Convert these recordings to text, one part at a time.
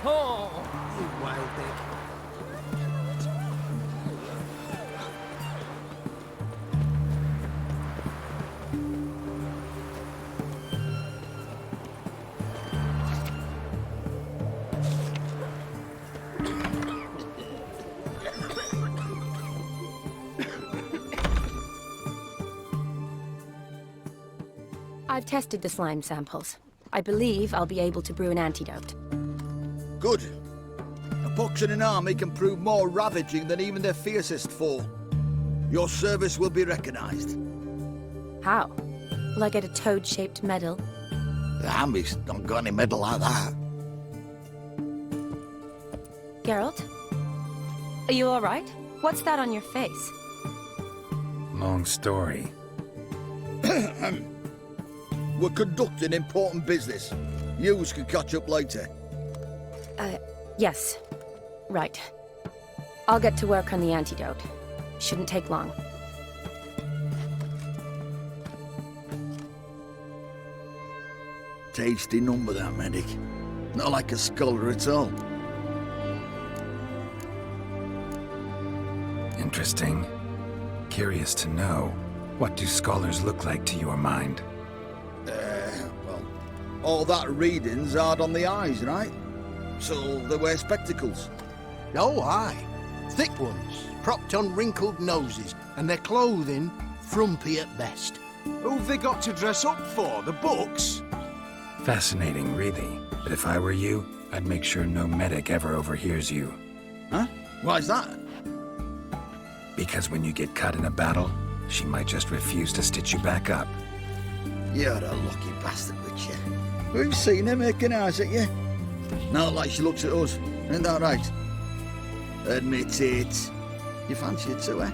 Oh, you wild dick. I've tested the slime samples. I believe I'll be able to brew an antidote. Good. A pox in an army can prove more ravaging than even their fiercest foe. Your service will be recognized. How? Will I get a toad-shaped medal? The army's not got any medal like that. Geralt? Are you alright? What's that on your face? Long story. We're conducting important business. Yous can catch up later. Yes. Right. I'll get to work on the antidote. Shouldn't take long. Tasty number, that medic. Not like a scholar at all. Interesting. Curious to know, what do scholars look like to your mind? Well, all that reading's hard on the eyes, right? So they wear spectacles. Oh, aye. Thick ones, propped on wrinkled noses, and their clothing frumpy at best. Who've they got to dress up for? The books? Fascinating, really. But if I were you, I'd make sure no medic ever overhears you. Huh? Why's that? Because when you get cut in a battle, she might just refuse to stitch you back up. You're a lucky bastard, Witcher. We've seen her making eyes at you. Not like she looks at us. Ain't that right? Admit it. You fancy it too, eh?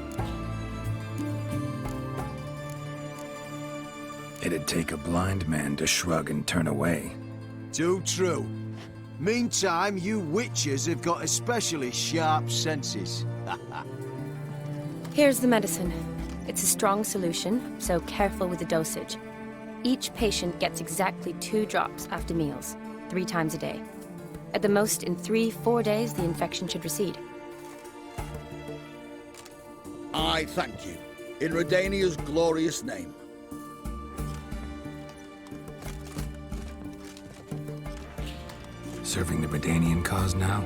It'd take a blind man to shrug and turn away. Too true. Meantime, you witches have got especially sharp senses. Here's the medicine. It's a strong solution, so careful with the dosage. Each patient gets exactly 2 drops after meals, 3 times a day. At the most, in 3-4 days, the infection should recede. I thank you. In Redania's glorious name. Serving the Redanian cause now?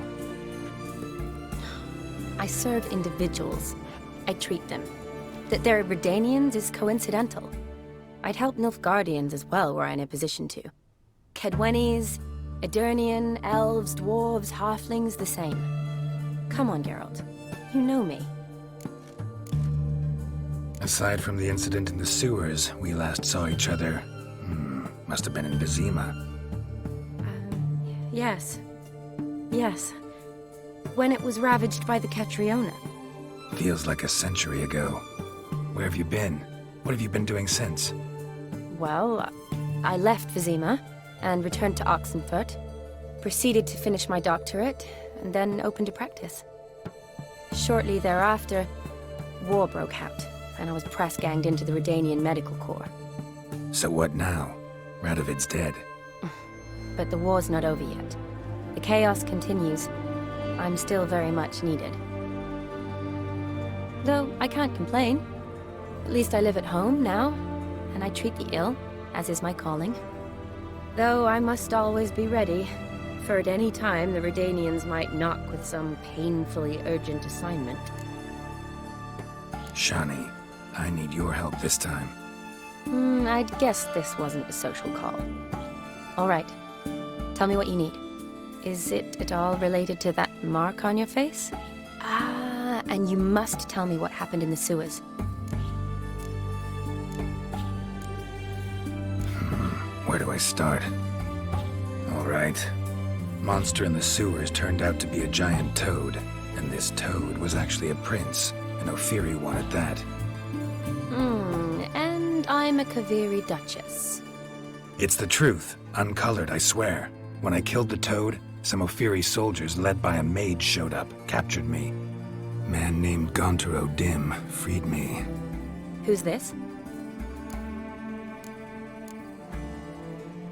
I serve individuals. I treat them. That they're Redanians is coincidental. I'd help Nilfgaardians as well were I in a position to. Kedwenis, Edirnian, elves, dwarves, halflings, the same. Come on, Geralt. You know me. Aside from the incident in the sewers, we last saw each other. Must have been in Vizima. Yes. Yes. When it was ravaged by the Catriona. Feels like a century ago. Where have you been? What have you been doing since? Well, I left Vizima and returned to Oxenfurt, proceeded to finish my doctorate, and then opened a practice. Shortly thereafter, war broke out, and I was press-ganged into the Redanian Medical Corps. So what now? Radovid's dead. But the war's not over yet. The chaos continues. I'm still very much needed. Though I can't complain. At least I live at home now, and I treat the ill, as is my calling. Though I must always be ready, for at any time the Redanians might knock with some painfully urgent assignment. Shani, I need your help this time. I'd guess this wasn't a social call. All right. Tell me what you need. Is it at all related to that mark on your face? Ah, and you must tell me what happened in the sewers. Where do I start? All right. Monster in the sewers turned out to be a giant toad, and this toad was actually a prince, an Ophiri one at that. And I'm a Kaviri Duchess. It's the truth, uncolored, I swear. When I killed the toad, some Ophiri soldiers led by a mage showed up, captured me. Man named Gaunter O'Dim freed me. Who's this?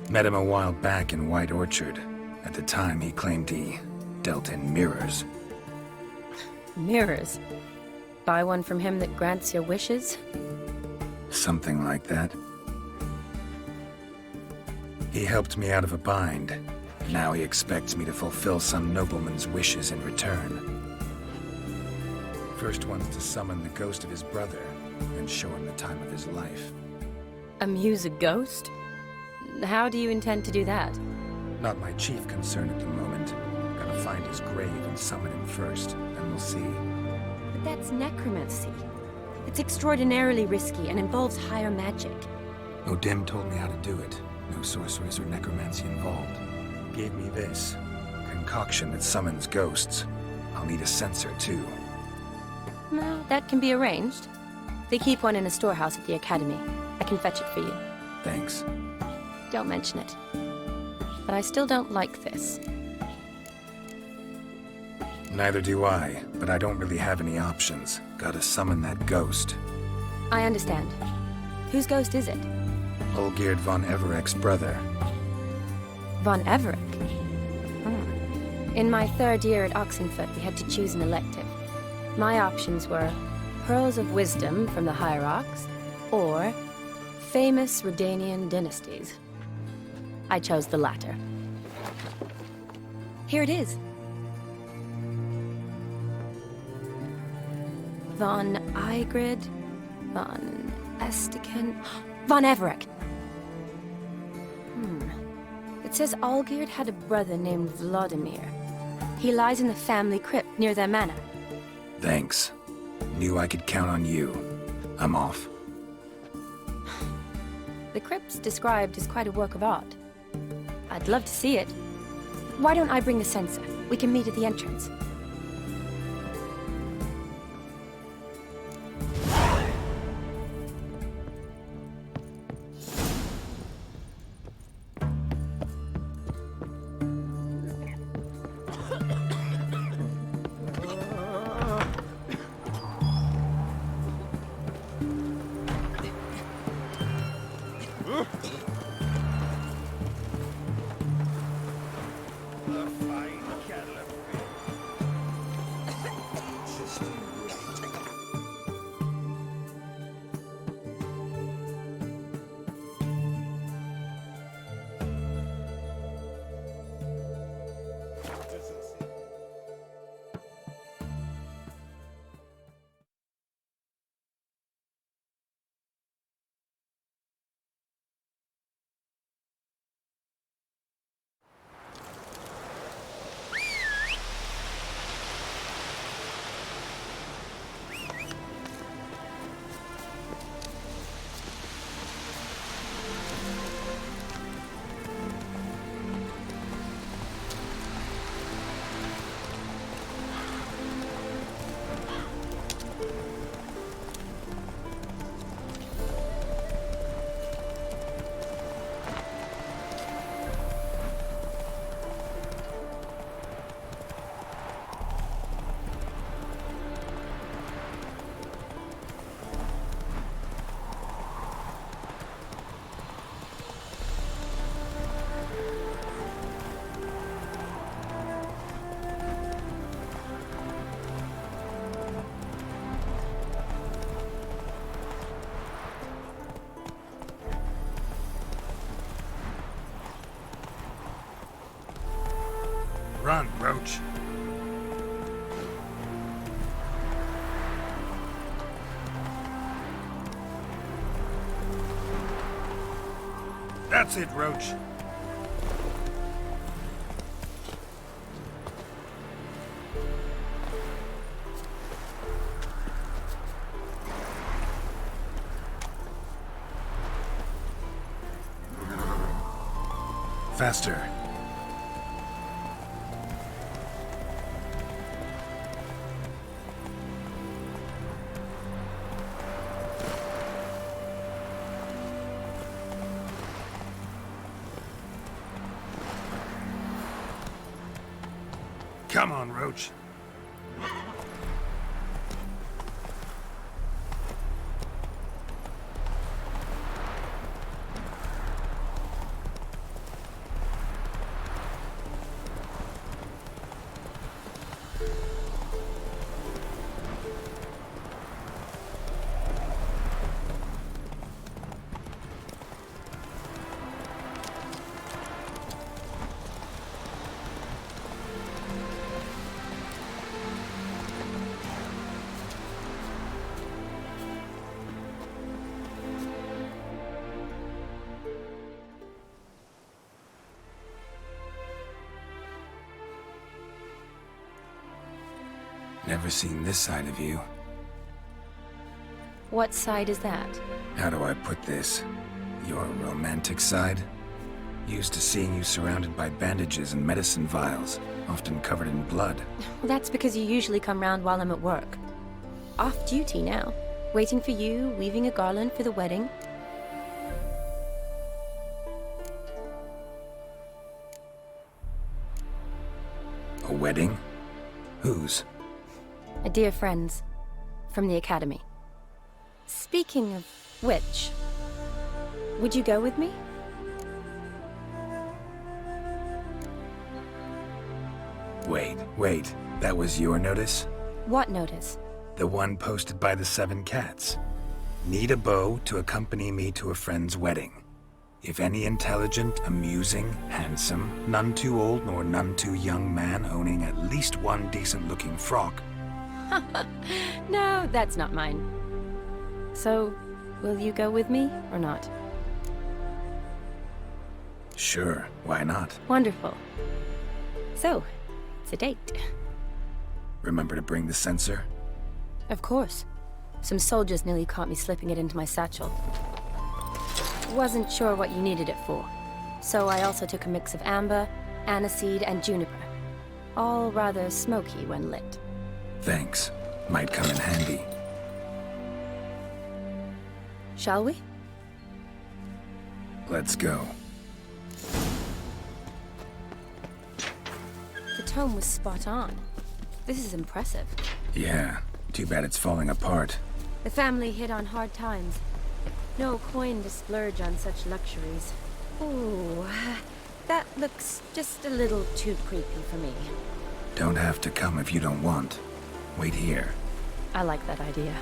Met him a while back in White Orchard. At the time, he claimed he dealt in mirrors. Mirrors. Buy one from him that grants your wishes? Something like that. He helped me out of a bind. Now he expects me to fulfill some nobleman's wishes in return. First one's to summon the ghost of his brother, and show him the time of his life. Amuse a ghost? How do you intend to do that? Not my chief concern at the moment. Gotta find his grave and summon him first, then we'll see. But that's necromancy. It's extraordinarily risky and involves higher magic. O'Dim told me how to do it. No sorceress or necromancy involved. Gave me this. Concoction that summons ghosts. I'll need a censer, too. Well, that can be arranged. They keep one in a storehouse at the academy. I can fetch it for you. Thanks. Don't mention it. But I still don't like this. Neither do I, but I don't really have any options. Gotta summon that ghost. I understand. Whose ghost is it? Olgierd von Everek's brother. Von Everek? In my third year at Oxenfoot, we had to choose an elective. My options were Pearls of Wisdom from the Hierarchs, or famous Redanian dynasties. I chose the latter. Here it is. Von Igrid, von Estiken, von Everek. It says Olgierd had a brother named Vladimir. He lies in the family crypt near their manor. Thanks. Knew I could count on you. I'm off. The crypt's described as quite a work of art. I'd love to see it. Why don't I bring the censer? We can meet at the entrance. Run, Roach. That's it, Roach. Faster. Come on, Roach. Never seen this side of you. What side is that? How do I put this? Your romantic side? Used to seeing you surrounded by bandages and medicine vials, often covered in blood. Well, that's because you usually come round while I'm at work. Off duty now. Waiting for you, weaving a garland for the wedding. A wedding? Whose? A dear friend's. From the academy. Speaking of which, would you go with me? Wait. That was your notice? What notice? The one posted by the 7 Cats. Need a beau to accompany me to a friend's wedding. If any intelligent, amusing, handsome, none too old nor none too young man owning at least one decent-looking frock. No, that's not mine. So, will you go with me or not? Sure, why not? Wonderful. So, it's a date. Remember to bring the censer? Of course. Some soldiers nearly caught me slipping it into my satchel. Wasn't sure what you needed it for, so I also took a mix of amber, aniseed, and juniper. All rather smoky when lit. Thanks. Might come in handy. Shall we? Let's go. The tome was spot on. This is impressive. Yeah, too bad it's falling apart. The family hit on hard times. No coin to splurge on such luxuries. Ooh, that looks just a little too creepy for me. Don't have to come if you don't want. Wait here. I like that idea.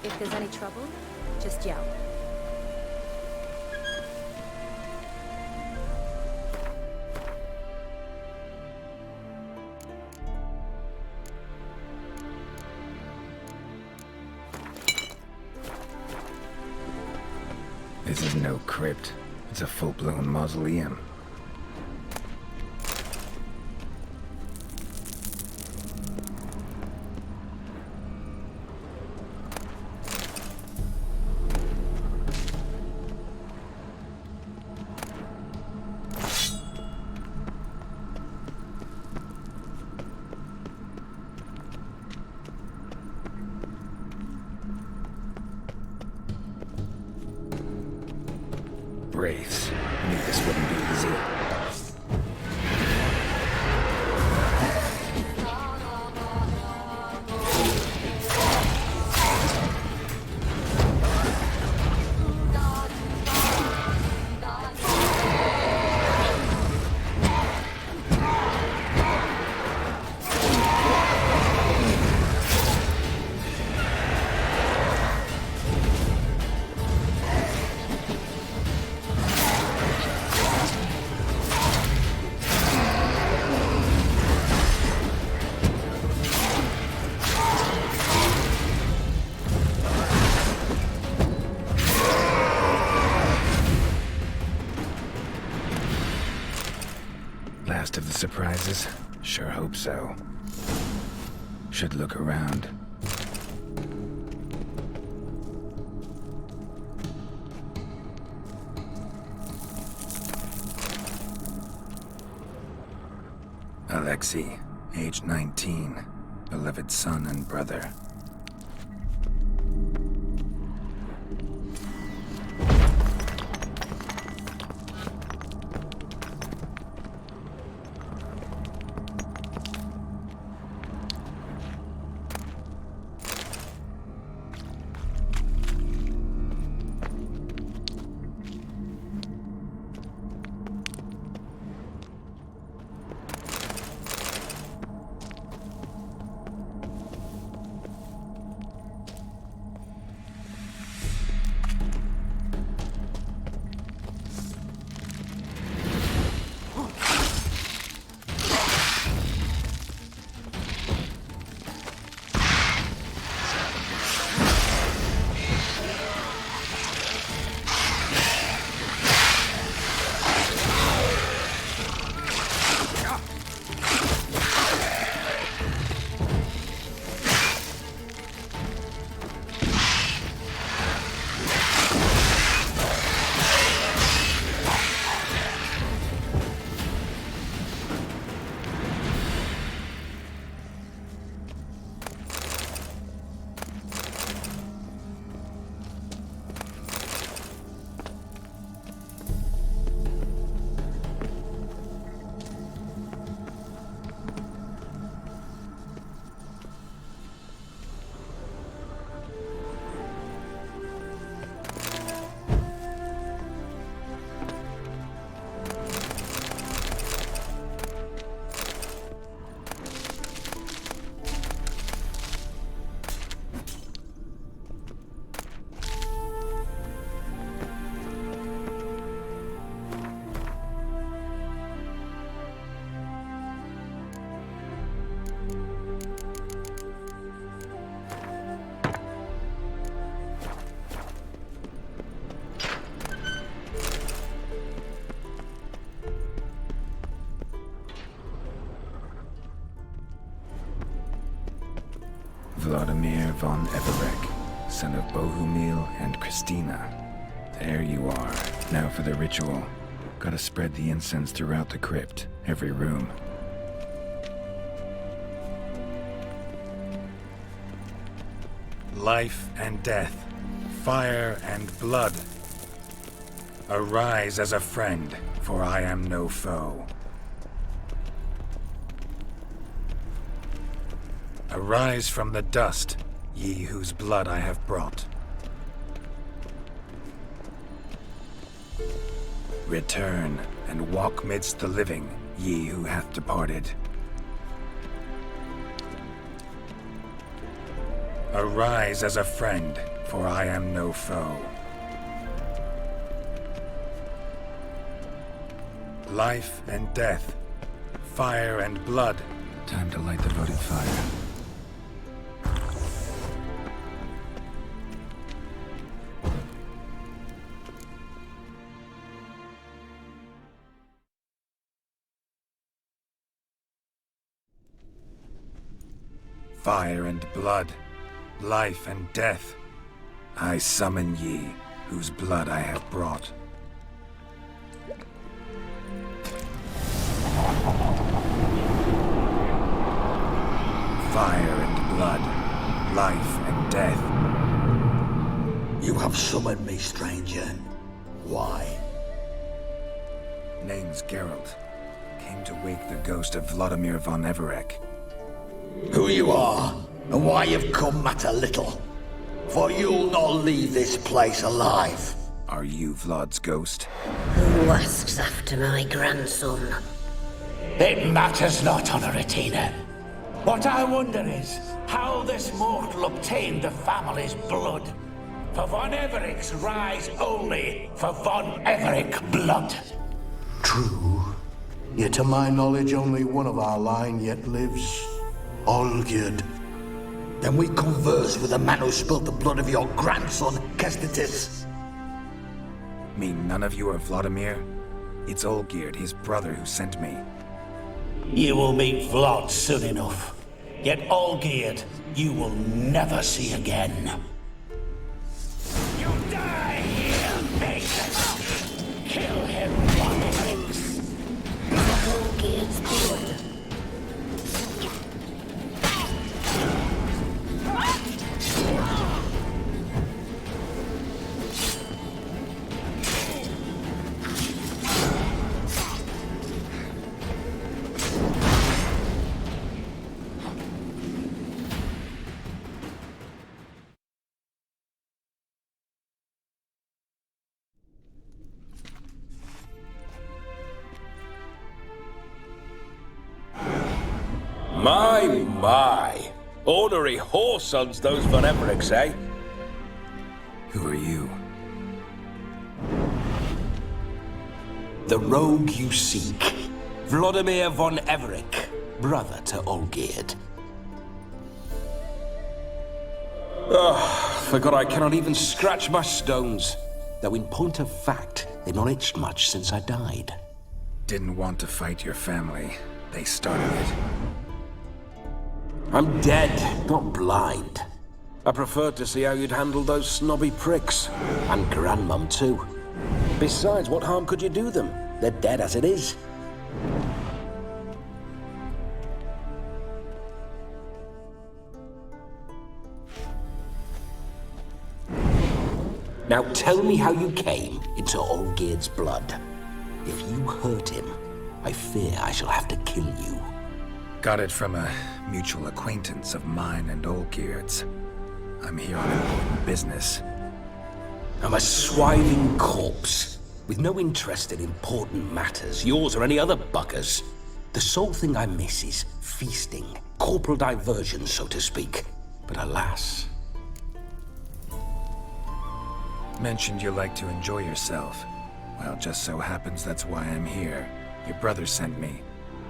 If there's any trouble, just yell. This is no crypt. It's a full-blown mausoleum. Wraiths. Knew this wouldn't be easy. Last of the surprises? Sure hope so. Should look around. Alexei, age 19, beloved son and brother. Vladimir von Everek, son of Bohumil and Christina. There you are. Now for the ritual. Gotta spread the incense throughout the crypt, every room. Life and death, fire and blood. Arise as a friend, for I am no foe. Arise from the dust, ye whose blood I have brought. Return, and walk midst the living, ye who hath departed. Arise as a friend, for I am no foe. Life and death, fire and blood. Time to light the votive fire. Fire and blood, life and death, I summon ye, whose blood I have brought. Fire and blood, life and death. You have summoned me, stranger. Why? Name's Geralt. Came to wake the ghost of Vladimir von Everek. Who you are, and why you've come matter little. For you'll not leave this place alive. Are you Vlad's ghost? Who asks after my grandson? It matters not, Honoratina. What I wonder is how this mortal obtained the family's blood. For von Everek's rise only for von Everek blood. True. Yet to my knowledge, only one of our line yet lives. Olgierd. Then we converse with the man who spilled the blood of your grandson, Kestitis. Mean none of you are Vladimir? It's Olgierd, his brother, who sent me. You will meet Vlad soon enough. Yet Olgierd, you will never see again. You die here, Mason! Kill him, von Evereks! Olgierd's blood. My. Ornery whoresons, those von Evereks, eh? Who are you? The rogue you seek. Vladimir von Everek, brother to Olgierd. Forgot I cannot even scratch my stones. Though in point of fact, they've not itched much since I died. Didn't want to fight your family. They started it. I'm dead, not blind. I preferred to see how you'd handle those snobby pricks. And Grandmum, too. Besides, what harm could you do them? They're dead as it is. Now tell me how you came into Olgierd's blood. If you hurt him, I fear I shall have to kill you. Got it from a mutual acquaintance of mine and Olgierd's. I'm here on important business. I'm a swiving corpse, with no interest in important matters, yours or any other buggers. The sole thing I miss is feasting, corporal diversion, so to speak. But alas... Mentioned you like to enjoy yourself. Well, just so happens that's why I'm here. Your brother sent me.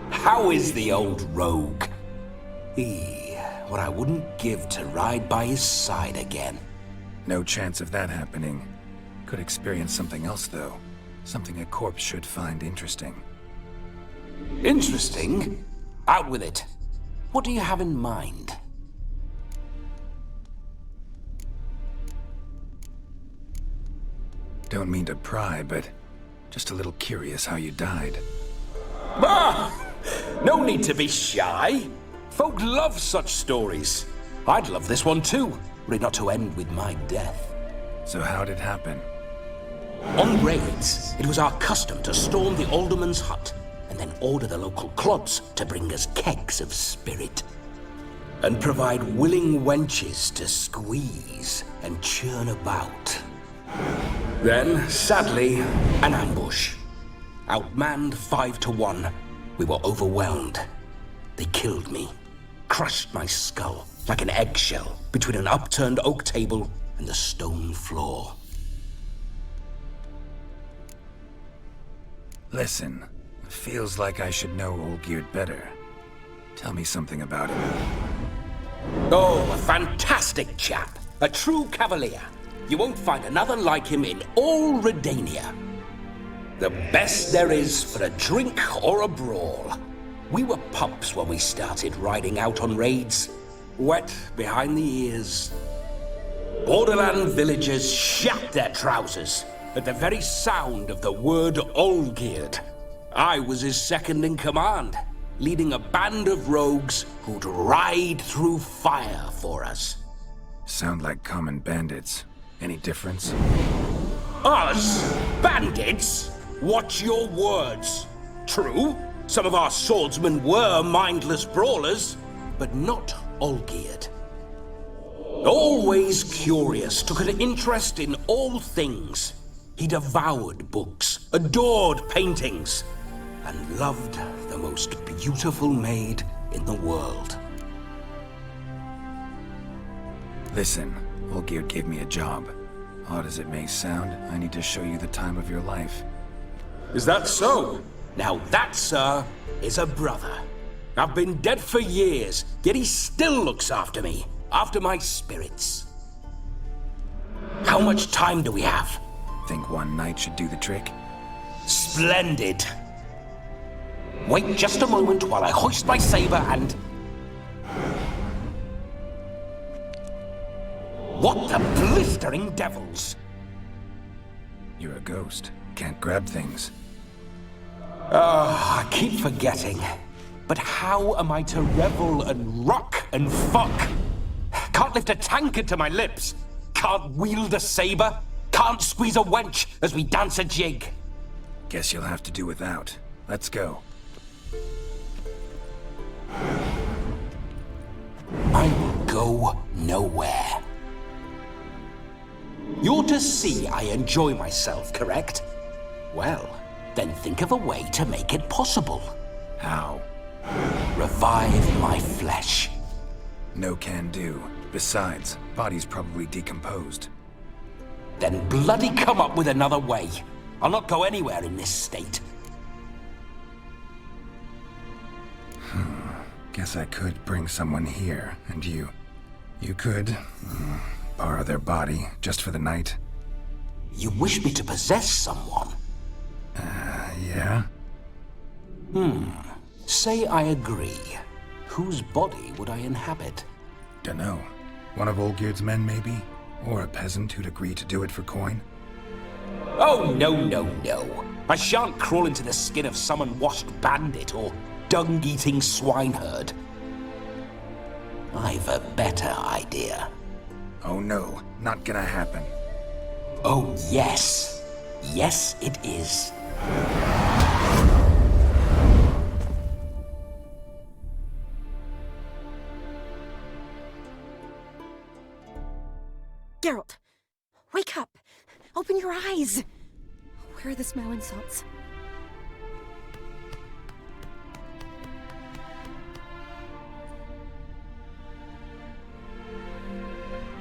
How is the old rogue? What I wouldn't give to ride by his side again. No chance of that happening. Could experience something else, though. Something a corpse should find interesting. Interesting? Out with it. What do you have in mind? Don't mean to pry, but just a little curious how you died. Ah! No need to be shy. Folk love such stories. I'd love this one too, were it not to end with my death. So how'd it happen? On raids, it was our custom to storm the alderman's hut and then order the local clods to bring us kegs of spirit. And provide willing wenches to squeeze and churn about. Then, sadly, an ambush. Outmanned 5 to 1, we were overwhelmed. They killed me, crushed my skull like an eggshell between an upturned oak table and the stone floor. Listen, it feels like I should know Olgierd better. Tell me something about him. Oh, a fantastic chap. A true cavalier. You won't find another like him in all Redania. The best there is for a drink or a brawl. We were pups when we started riding out on raids. Wet behind the ears. Borderland villagers shat their trousers at the very sound of the word Olgierd. I was his second in command, leading a band of rogues who'd ride through fire for us. Sound like common bandits. Any difference? Us? Bandits? Watch your words. True, some of our swordsmen were mindless brawlers, but not Olgierd. Always curious, took an interest in all things. He devoured books, adored paintings, and loved the most beautiful maid in the world. Listen, Olgierd gave me a job. Odd as it may sound, I need to show you the time of your life. Is that so? Now that, sir, is a brother. I've been dead for years, yet he still looks after me, after my spirits. How much time do we have? Think one night should do the trick? Splendid. Wait just a moment while I hoist my saber and... What the blistering devils? You're a ghost. Can't grab things. I keep forgetting. But how am I to revel and rock and fuck? Can't lift a tankard to my lips. Can't wield a saber. Can't squeeze a wench as we dance a jig. Guess you'll have to do without. Let's go. I will go nowhere. You're to see I enjoy myself, correct? Well, then think of a way to make it possible. How? Revive my flesh. No can do. Besides, body's probably decomposed. Then bloody come up with another way. I'll not go anywhere in this state. Guess I could bring someone here, and you could borrow their body just for the night. You wish me to possess someone? Yeah? Say I agree. Whose body would I inhabit? Dunno. One of Olgierd's men, maybe? Or a peasant who'd agree to do it for coin? Oh, no, no, no. I shan't crawl into the skin of some unwashed bandit or dung-eating swineherd. I've a better idea. Oh no, not gonna happen. Oh, yes. Yes, it is. Geralt, wake up! Open your eyes! Where are the smelling salts?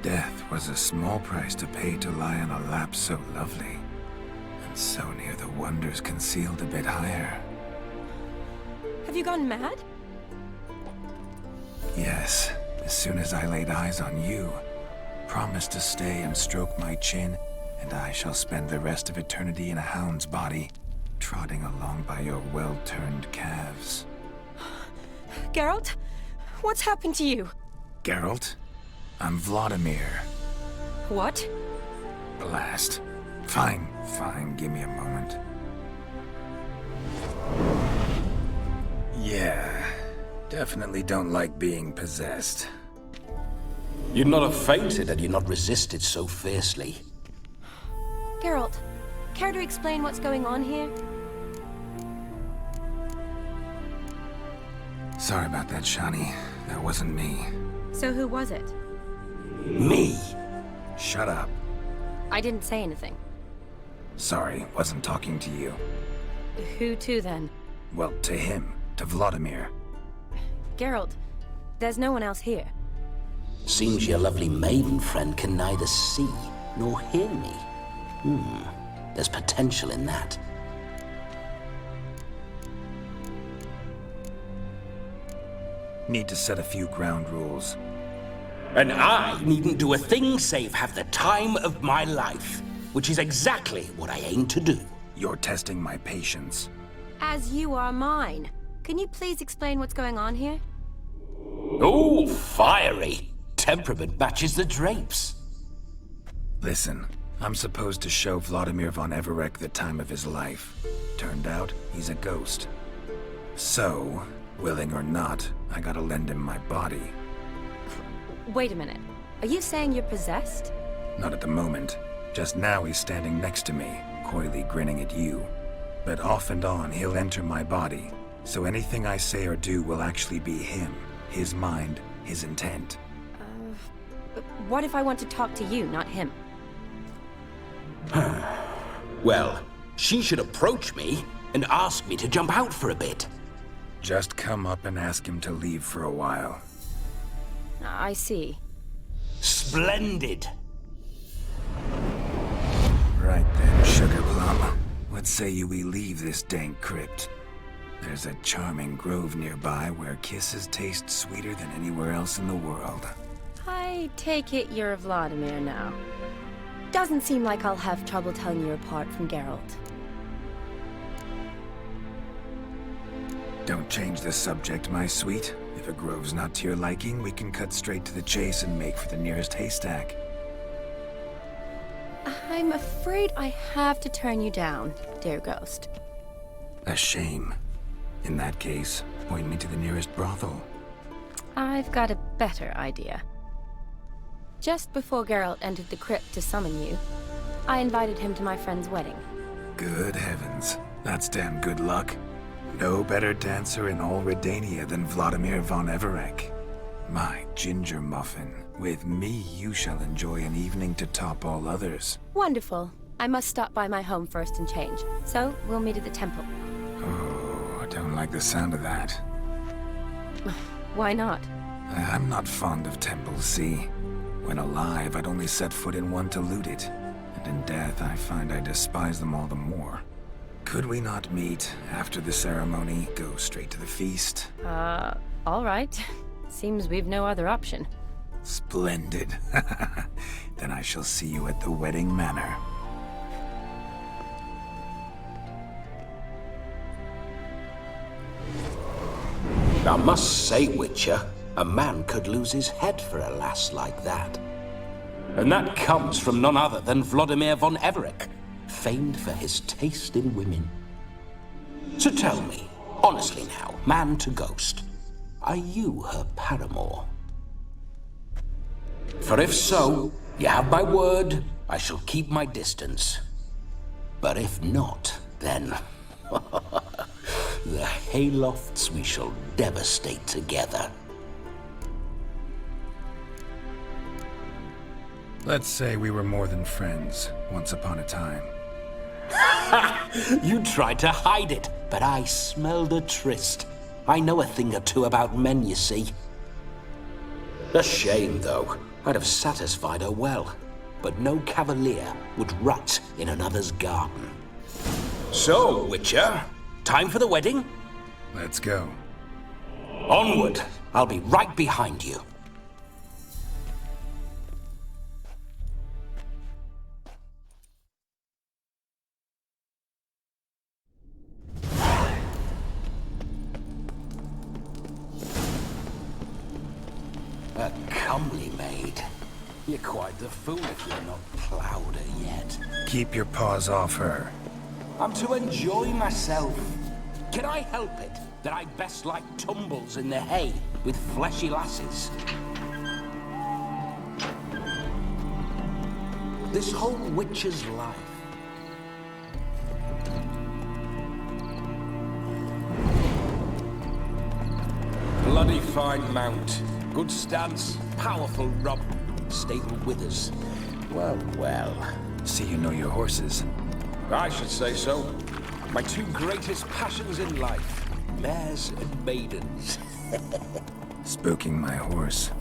Death was a small price to pay to lie on a lap so lovely, and so near the wonders concealed a bit higher. Have you gone mad? Yes, as soon as I laid eyes on you, promised to stay and stroke my chin, and I shall spend the rest of eternity in a hound's body, trotting along by your well-turned calves. Geralt? What's happened to you? Geralt? I'm Vladimir. What? Blast. Fine, Fine, give me a moment. Yeah, definitely don't like being possessed. You'd not have fainted had you not resisted so fiercely. Geralt, care to explain what's going on here? Sorry about that, Shani. That wasn't me. So who was it? Me? Shut up. I didn't say anything. Sorry, wasn't talking to you. Who to then? Well, to him. To Vladimir. Geralt, there's no one else here. Seems your lovely maiden friend can neither see nor hear me. There's potential in that. Need to set a few ground rules. And I needn't do a thing save have the time of my life, which is exactly what I aim to do. You're testing my patience. As you are mine. Can you please explain what's going on here? Oh, fiery. Temperament matches the drapes. Listen, I'm supposed to show Vladimir von Everec the time of his life. Turned out, he's a ghost. So, willing or not, I gotta lend him my body. Wait a minute. Are you saying you're possessed? Not at the moment. Just now he's standing next to me, coyly grinning at you. But off and on, he'll enter my body. So anything I say or do will actually be him. His mind, his intent. But what if I want to talk to you, not him? Well, she should approach me and ask me to jump out for a bit. Just come up and ask him to leave for a while. I see. Splendid. Right then, Sugar Plum. What say you we leave this dank crypt? There's a charming grove nearby where kisses taste sweeter than anywhere else in the world. I take it you're Vladimir now. Doesn't seem like I'll have trouble telling you apart from Geralt. Don't change the subject, my sweet. If a grove's not to your liking, we can cut straight to the chase and make for the nearest haystack. I'm afraid I have to turn you down, dear ghost. A shame. In that case, point me to the nearest brothel. I've got a better idea. Just before Geralt entered the crypt to summon you, I invited him to my friend's wedding. Good heavens. That's damn good luck. No better dancer in all Redania than Vladimir von Everec. My ginger muffin. With me, you shall enjoy an evening to top all others. Wonderful. I must stop by my home first and change. So, we'll meet at the temple. Oh, I don't like the sound of that. Why not? I'm not fond of temples, see? When alive, I'd only set foot in one to loot it. And in death, I find I despise them all the more. Could we not meet after the ceremony, go straight to the feast? All right. Seems we've no other option. Splendid. Then I shall see you at the wedding manor. I must say, Witcher, a man could lose his head for a lass like that. And that comes from none other than Vladimir von Everec, famed for his taste in women. So tell me, honestly now, man to ghost, are you her paramour? For if so, you have my word, I shall keep my distance. But if not, then the haylofts we shall devastate together. Let's say we were more than friends, once upon a time. You tried to hide it, but I smelled a tryst. I know a thing or two about men, you see. A shame, though. I'd have satisfied her well, but no cavalier would rot in another's garden. So, Witcher, time for the wedding? Let's go. Onward! I'll be right behind you. A comely maid. You're quite the fool if you're not plowed her yet. Keep your paws off her. I'm to enjoy myself. Can I help it that I best like tumbles in the hay with fleshy lasses? This whole witcher's life. Bloody fine mount. Good stance, powerful rump, stable withers. Well, well. See you know your horses. I should say so. My two greatest passions in life. Mares and maidens. Spooking my horse.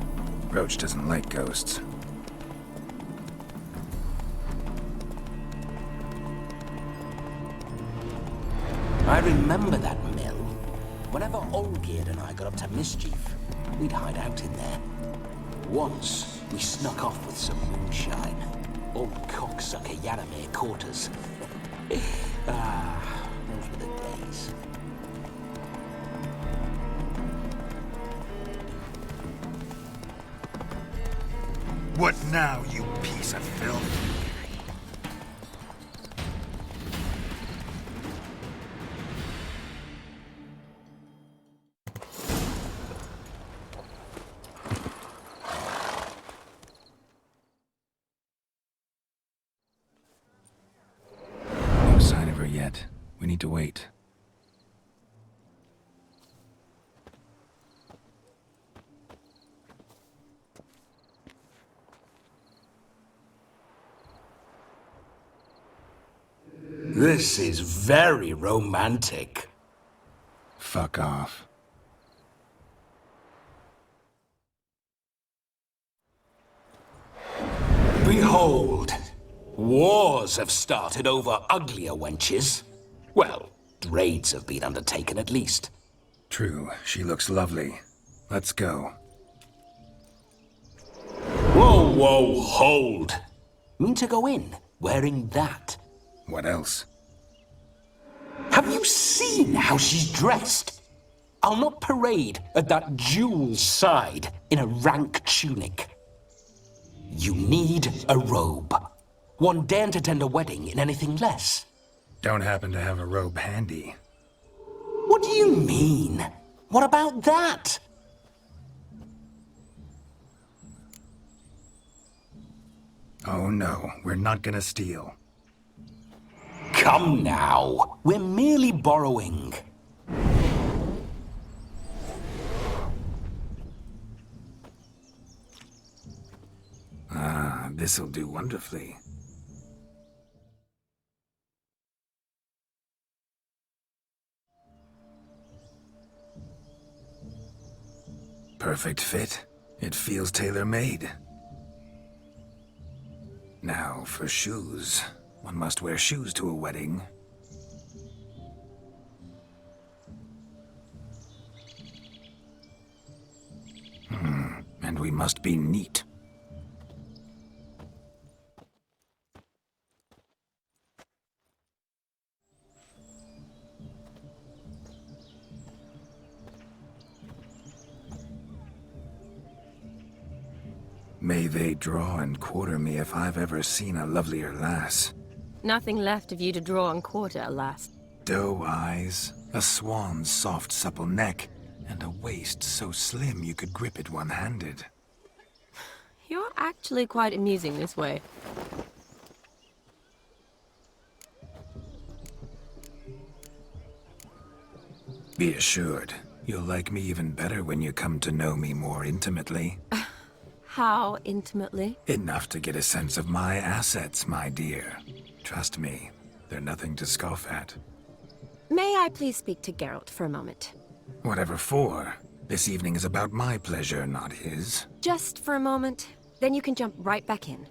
Roach doesn't like ghosts. I remember that mill. Whenever Olgierd and I got up to mischief, we'd hide out in there. Once, we snuck off with some moonshine. Old cocksucker Yaramir caught us. Those were the days. What now, you piece of filth? No sign of her yet. We need to wait. This is very romantic. Fuck off. Behold, wars have started over uglier wenches. Well, raids have been undertaken at least. True, she looks lovely. Let's go. Whoa, whoa, hold. Mean to go in, wearing that? What else? Have you seen how she's dressed? I'll not parade at that jewel's side in a rank tunic. You need a robe. One daren't attend a wedding in anything less. Don't happen to have a robe handy. What do you mean? What about that? Oh no, we're not gonna steal. Come now, we're merely borrowing. Ah, this'll do wonderfully. Perfect fit. It feels tailor-made. Now, for shoes. One must wear shoes to a wedding. And we must be neat. May they draw and quarter me if I've ever seen a lovelier lass. Nothing left of you to draw and quarter, alas. Doe eyes, a swan's soft supple neck, and a waist so slim you could grip it one-handed. You're actually quite amusing this way. Be assured, you'll like me even better when you come to know me more intimately. How intimately? Enough to get a sense of my assets, my dear. Trust me, they're nothing to scoff at. May I please speak to Geralt for a moment? Whatever for. This evening is about my pleasure, not his. Just for a moment, then you can jump right back in.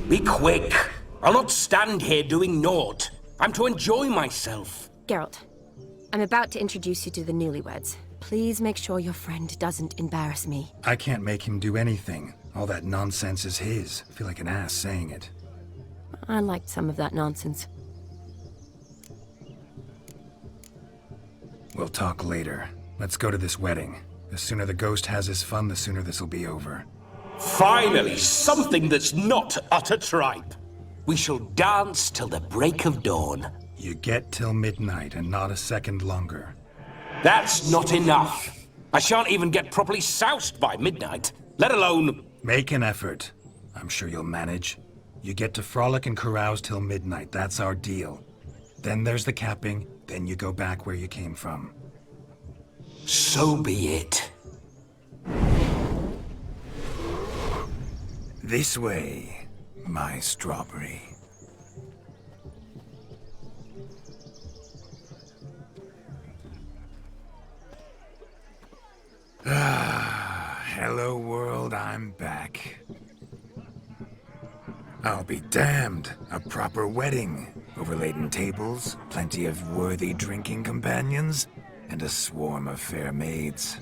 Be quick. I'll not stand here doing naught. I'm to enjoy myself. Geralt, I'm about to introduce you to the newlyweds. Please make sure your friend doesn't embarrass me. I can't make him do anything. All that nonsense is his. I feel like an ass saying it. I liked some of that nonsense. We'll talk later. Let's go to this wedding. The sooner the ghost has his fun, the sooner this'll be over. Finally, something that's not utter tripe. We shall dance till the break of dawn. You get till midnight and not a second longer. That's not enough. I shan't even get properly soused by midnight, let alone... Make an effort. I'm sure you'll manage. You get to frolic and carouse till midnight, that's our deal. Then there's the capping, then you go back where you came from. So be it. This way, my strawberry. Ah, hello world, I'm back. I'll be damned. A proper wedding. Overladen tables, plenty of worthy drinking companions, and a swarm of fair maids.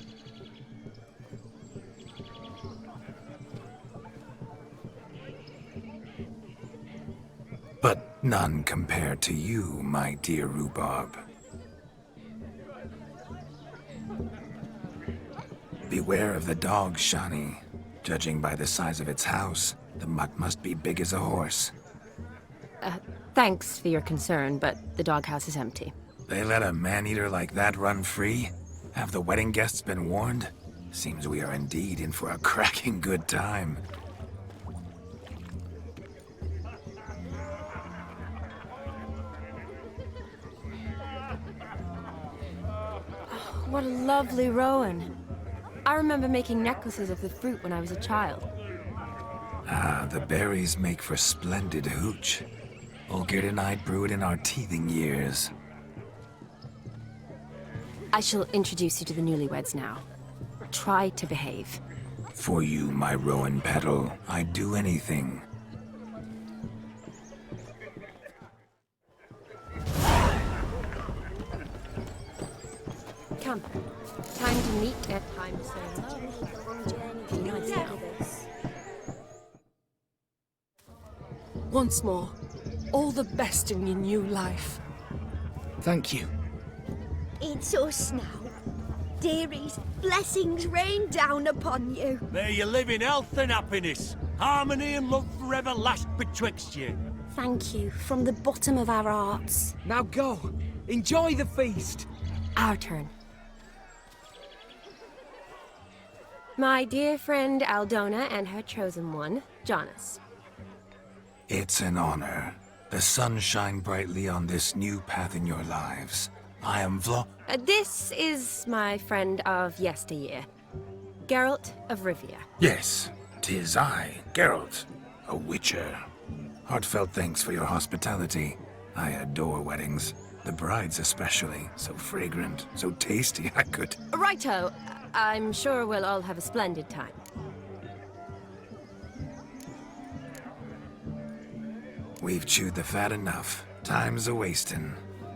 But none compared to you, my dear rhubarb. Beware of the dog, Shani. Judging by the size of its house, the mutt must be big as a horse. Thanks for your concern, but the doghouse is empty. They let a man-eater like that run free? Have the wedding guests been warned? Seems we are indeed in for a cracking good time. What a lovely rowan. I remember making necklaces of the fruit when I was a child. Ah, the berries make for splendid hooch. Olgerd and I brewed in our teething years. I shall introduce you to the newlyweds now. Try to behave. For you, my rowan petal, I'd do anything. Come. Time to meet and time to say hello. Nice to do this. Once more, all the best in your new life. Thank you. It's us now. Dearies, blessings rain down upon you. May you live in health and happiness. Harmony and love forever last betwixt you. Thank you from the bottom of our hearts. Now go. Enjoy the feast. Our turn. My dear friend Aldona and her chosen one, Jonas. It's an honor. The sun shine brightly on this new path in your lives. I am This is my friend of yesteryear, Geralt of Rivia. Yes, 'tis I, Geralt, a witcher. Heartfelt thanks for your hospitality. I adore weddings. The brides especially. So fragrant, so tasty, I could... Righto. I'm sure we'll all have a splendid time. We've chewed the fat enough. Time's a-wasting.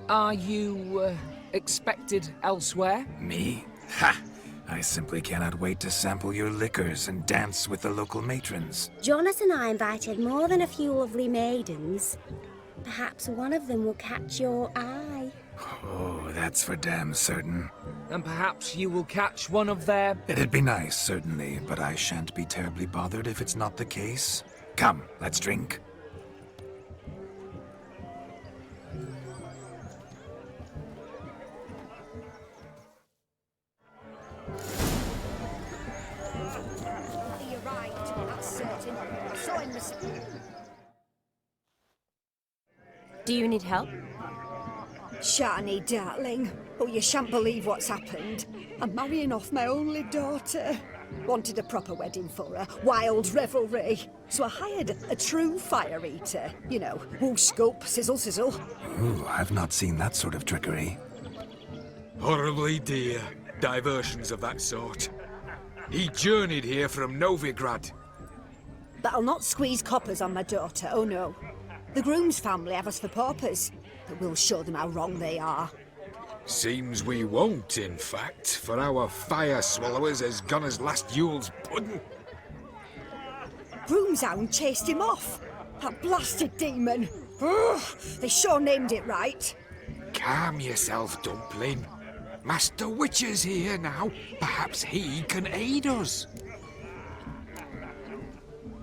Are you, expected elsewhere? Me? Ha! I simply cannot wait to sample your liquors and dance with the local matrons. Jonas and I invited more than a few lovely maidens. Perhaps one of them will catch your eye. Oh, that's for damn certain. And perhaps you will catch one of their... It'd be nice, certainly, but I shan't be terribly bothered if it's not the case. Come, let's drink. You're right, that's certain. I saw him this... Do you need help? Shani, darling. Oh, you shan't believe what's happened. I'm marrying off my only daughter. Wanted a proper wedding for her, wild revelry. So I hired a true fire eater. You know, whoosh, scope, sizzle, sizzle. Ooh, I've not seen that sort of trickery. Horribly dear diversions of that sort. He journeyed here from Novigrad. But I'll not squeeze coppers on my daughter, oh no. The groom's family have us for paupers, but we'll show them how wrong they are. Seems we won't, in fact, for our fire swallowers has gone as last Yule's pudding. Broomshound chased him off. That blasted demon. Ugh, they sure named it right. Calm yourself, Dumpling. Master Witcher's here now. Perhaps he can aid us.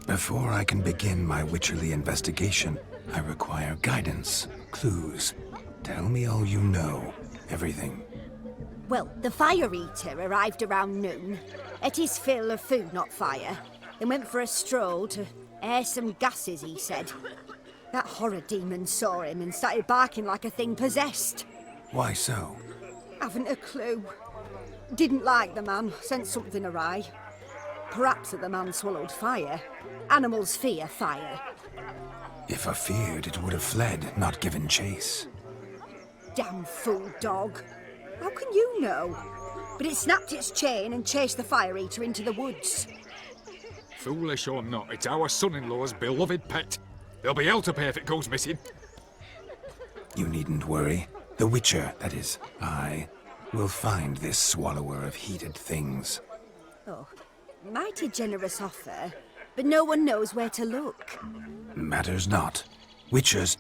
Before I can begin my witcherly investigation, I require guidance, clues. Tell me all you know. Everything. Well, the Fire Eater arrived around noon, ate his fill of food, not fire, and went for a stroll to air some gases, he said. That horror demon saw him and started barking like a thing possessed. Why so? Haven't a clue. Didn't like the man, sensed something awry. Perhaps that the man swallowed fire. Animals fear fire. If I feared, it would have fled, not given chase. Damn fool dog. How can you know? But it snapped its chain and chased the Fire Eater into the woods. Foolish or not, it's our son-in-law's beloved pet. There'll be hell to pay if it goes missing. You needn't worry. The Witcher, that is, I, will find this swallower of heated things. Oh, mighty generous offer, but no one knows where to look. Matters not. Witchers,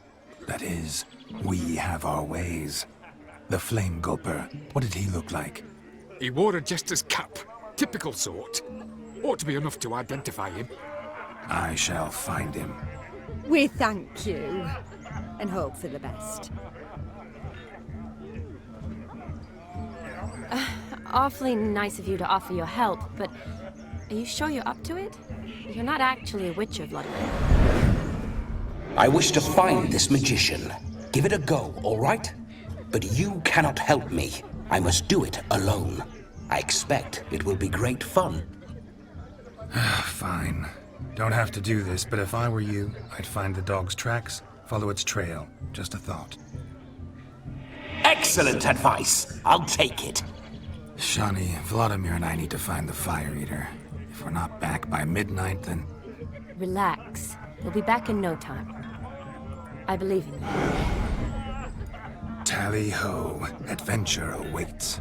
that is, we have our ways. The Flame Gulper, what did he look like? He wore a jester's cap. Typical sort. Ought to be enough to identify him. I shall find him. We thank you, and hope for the best. Awfully nice of you to offer your help, but are you sure you're up to it? You're not actually a witcher, Vladimir. I wish to find this magician. Give it a go, all right? But you cannot help me. I must do it alone. I expect it will be great fun. Fine. Don't have to do this, but if I were you, I'd find the dog's tracks, follow its trail. Just a thought. Excellent advice. I'll take it. Shani, Vladimir and I need to find the Fire Eater. If we're not back by midnight, then... Relax. We'll be back in no time. I believe in you. Tally-ho. Adventure awaits.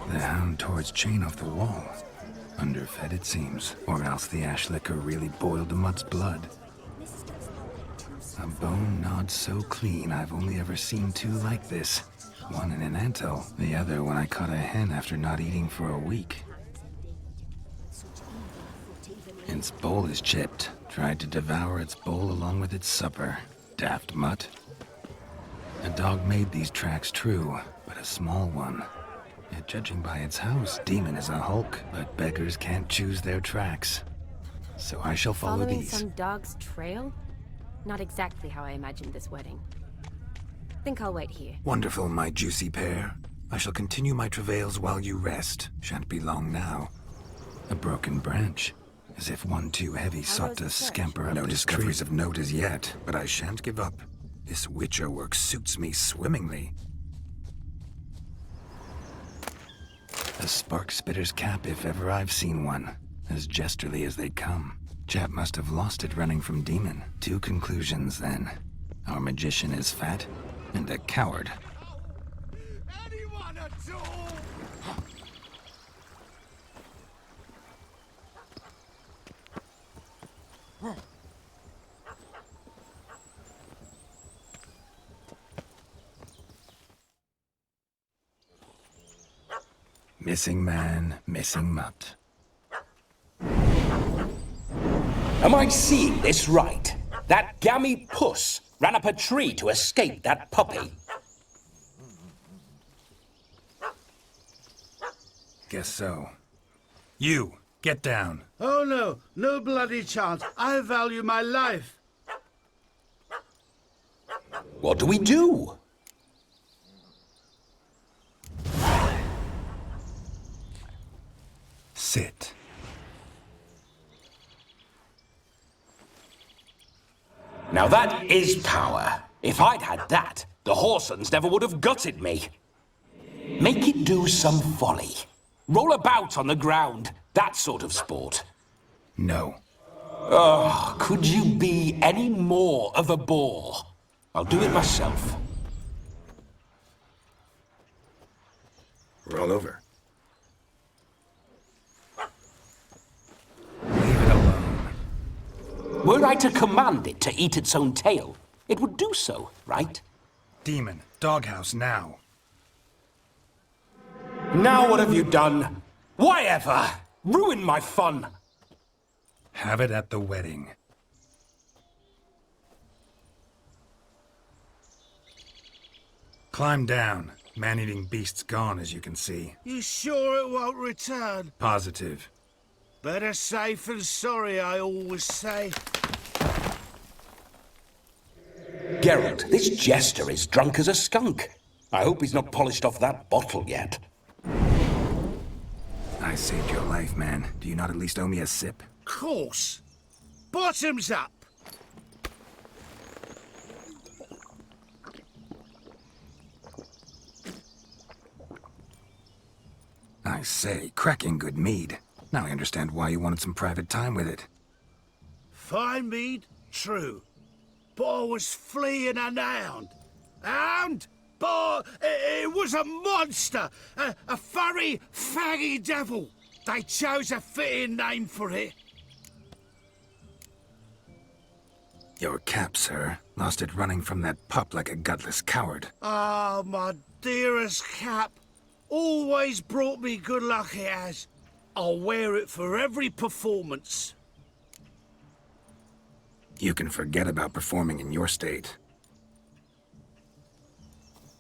The hound tore its chain off the wall. Underfed, it seems. Or else the ash liquor really boiled the mutt's blood. A bone gnawed so clean, I've only ever seen two like this. One in an anthill, the other when I caught a hen after not eating for a week. Its bowl is chipped. Tried to devour its bowl along with its supper. Daft mutt. A dog made these tracks true, but a small one. Yet judging by its house, Demon is a hulk, but beggars can't choose their tracks. So I shall follow Following these. some dog's trail? Not exactly how I imagined this wedding. Think I'll wait here. Wonderful, my juicy pair. I shall continue my travails while you rest. Shan't be long now. A broken branch. As if one too heavy sought to scamper up. No discoveries of note as yet, but I shan't give up. This Witcher work suits me swimmingly. A spark spitter's cap if ever I've seen one. As jesterly as they come. Chap must have lost it running from Demon. Two conclusions then. Our magician is fat, and a coward. Anyone at all? Missing man, missing mutt. Am I seeing this right? That gammy puss ran up a tree to escape that puppy. Guess so. You, get down. Oh no, no bloody chance. I value my life. What do we do? Sit. Now that is power. If I'd had that, the Horsons never would have gutted me. Make it do some folly. Roll about on the ground. That sort of sport. No. Oh, could you be any more of a bore? I'll do it myself. Roll over. Were I to command it to eat its own tail, it would do so, right? Demon, doghouse now. Now what have you done? Why ever? Ruin my fun! Have it at the wedding. Climb down. Man-eating beast's gone, as you can see. You sure it won't return? Positive. Better safe than sorry, I always say. Geralt, this jester is drunk as a skunk. I hope he's not polished off that bottle yet. I saved your life, man. Do you not at least owe me a sip? Course. Bottoms up. I say, cracking good mead. Now I understand why you wanted some private time with it. Fine mead, true. But I was fleeing an hound. Hound? But it was a monster! A furry, faggy devil! They chose a fitting name for it. Your cap, sir. Lost it running from that pup like a gutless coward. Ah, my dearest cap. Always brought me good luck it has. I'll wear it for every performance. You can forget about performing in your state.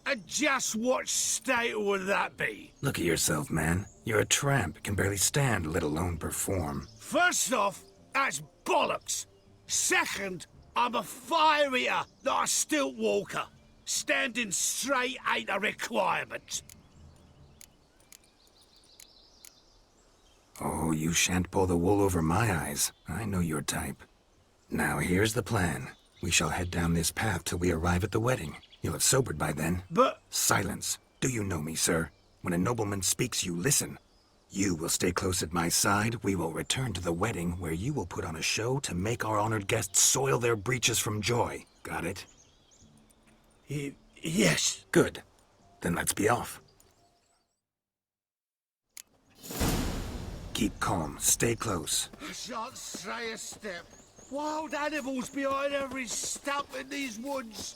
And just what state would that be? Look at yourself, man. You're a tramp, can barely stand, let alone perform. First off, that's bollocks. Second, I'm a fire eater, not a stilt walker. Standing straight ain't a requirement. Oh, you shan't pull the wool over my eyes. I know your type. Now here's the plan. We shall head down this path till we arrive at the wedding. You'll have sobered by then. But... Silence. Do you know me, sir? When a nobleman speaks, you listen. You will stay close at my side. We will return to the wedding, where you will put on a show to make our honored guests soil their breeches from joy. Got it? Yes. Good. Then let's be off. Keep calm. Stay close. I shan't stray a step. Wild animals behind every stump in these woods.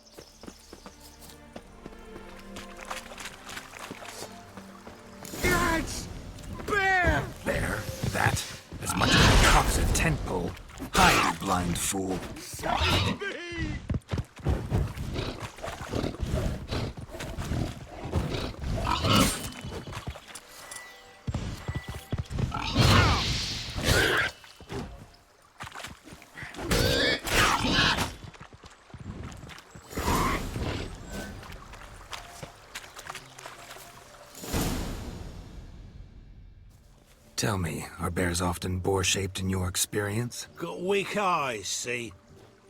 Guys! Bear! Bear? That? As much as it cocks a tent pole. Hide, you blind fool. Save me! Tell me, are bears often boar-shaped in your experience? Got weak eyes, see?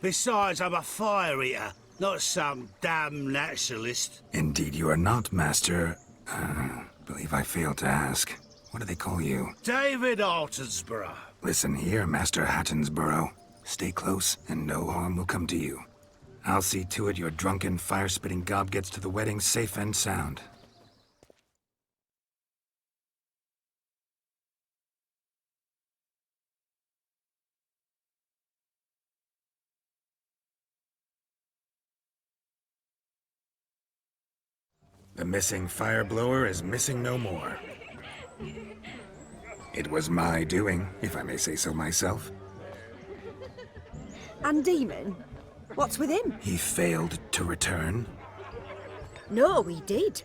Besides, I'm a fire eater, not some damn naturalist. Indeed you are not, Master... believe I failed to ask. What do they call you? David Altonsborough. Listen here, Master Hattonsborough. Stay close, and no harm will come to you. I'll see to it your drunken, fire-spitting gob gets to the wedding safe and sound. The missing fire blower is missing no more. It was my doing, if I may say so myself. And Demon? What's with him? He failed to return. No, he did.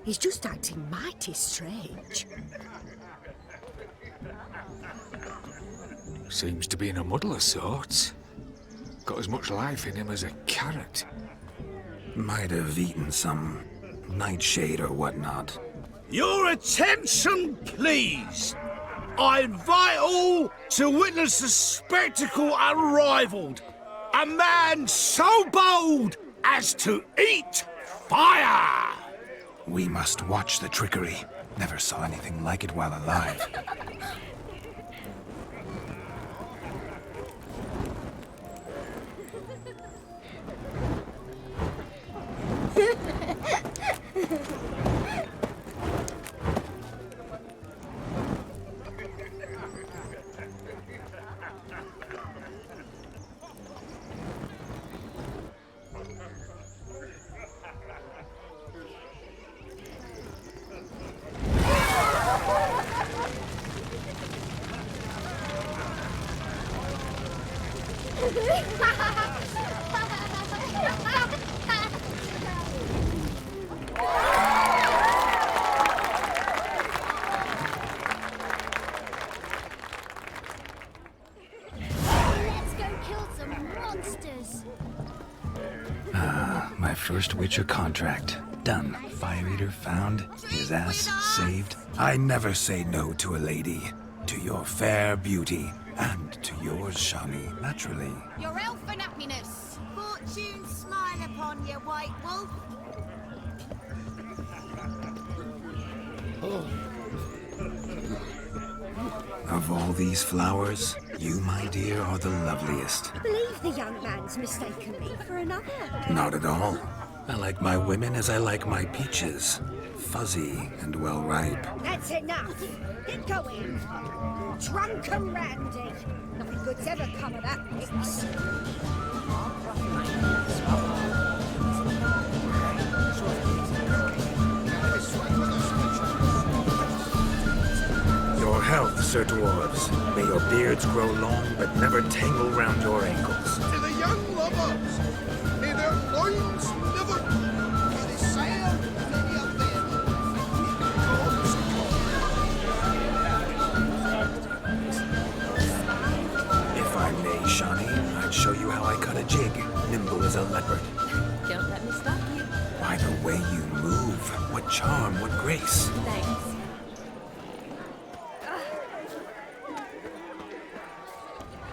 He's just acting mighty strange. Seems to be in a muddle of sorts. Got as much life in him as a carrot. Might have eaten some nightshade or whatnot. Your attention, please! I invite all to witness a spectacle unrivaled. A man so bold as to eat fire! We must watch the trickery. Never saw anything like it while alive. Let's go kill some monsters. My first Witcher contract. Done. Fire Eater found. His ass saved. I never say no to a lady. To your fair beauty. And to yours, Shani, naturally. Your elfin happiness. Fortune smile upon you, White Wolf. Of all these flowers, you, my dear, are the loveliest. I believe the young man's mistaken me for another. Not at all. I like my women as I like my peaches. Fuzzy and well ripe. That's enough. Get going. Drunken Randy. Nothing good's ever come of that mix. Your health, Sir Dwarves. May your beards grow long, but never tangle round your ankles. To the young lovers, may their loins never be the sound of any of If I may, Shani, I'd show you how I cut a jig, nimble as a leopard. Don't let me stop you. By the way you move, what charm, what grace. Thanks.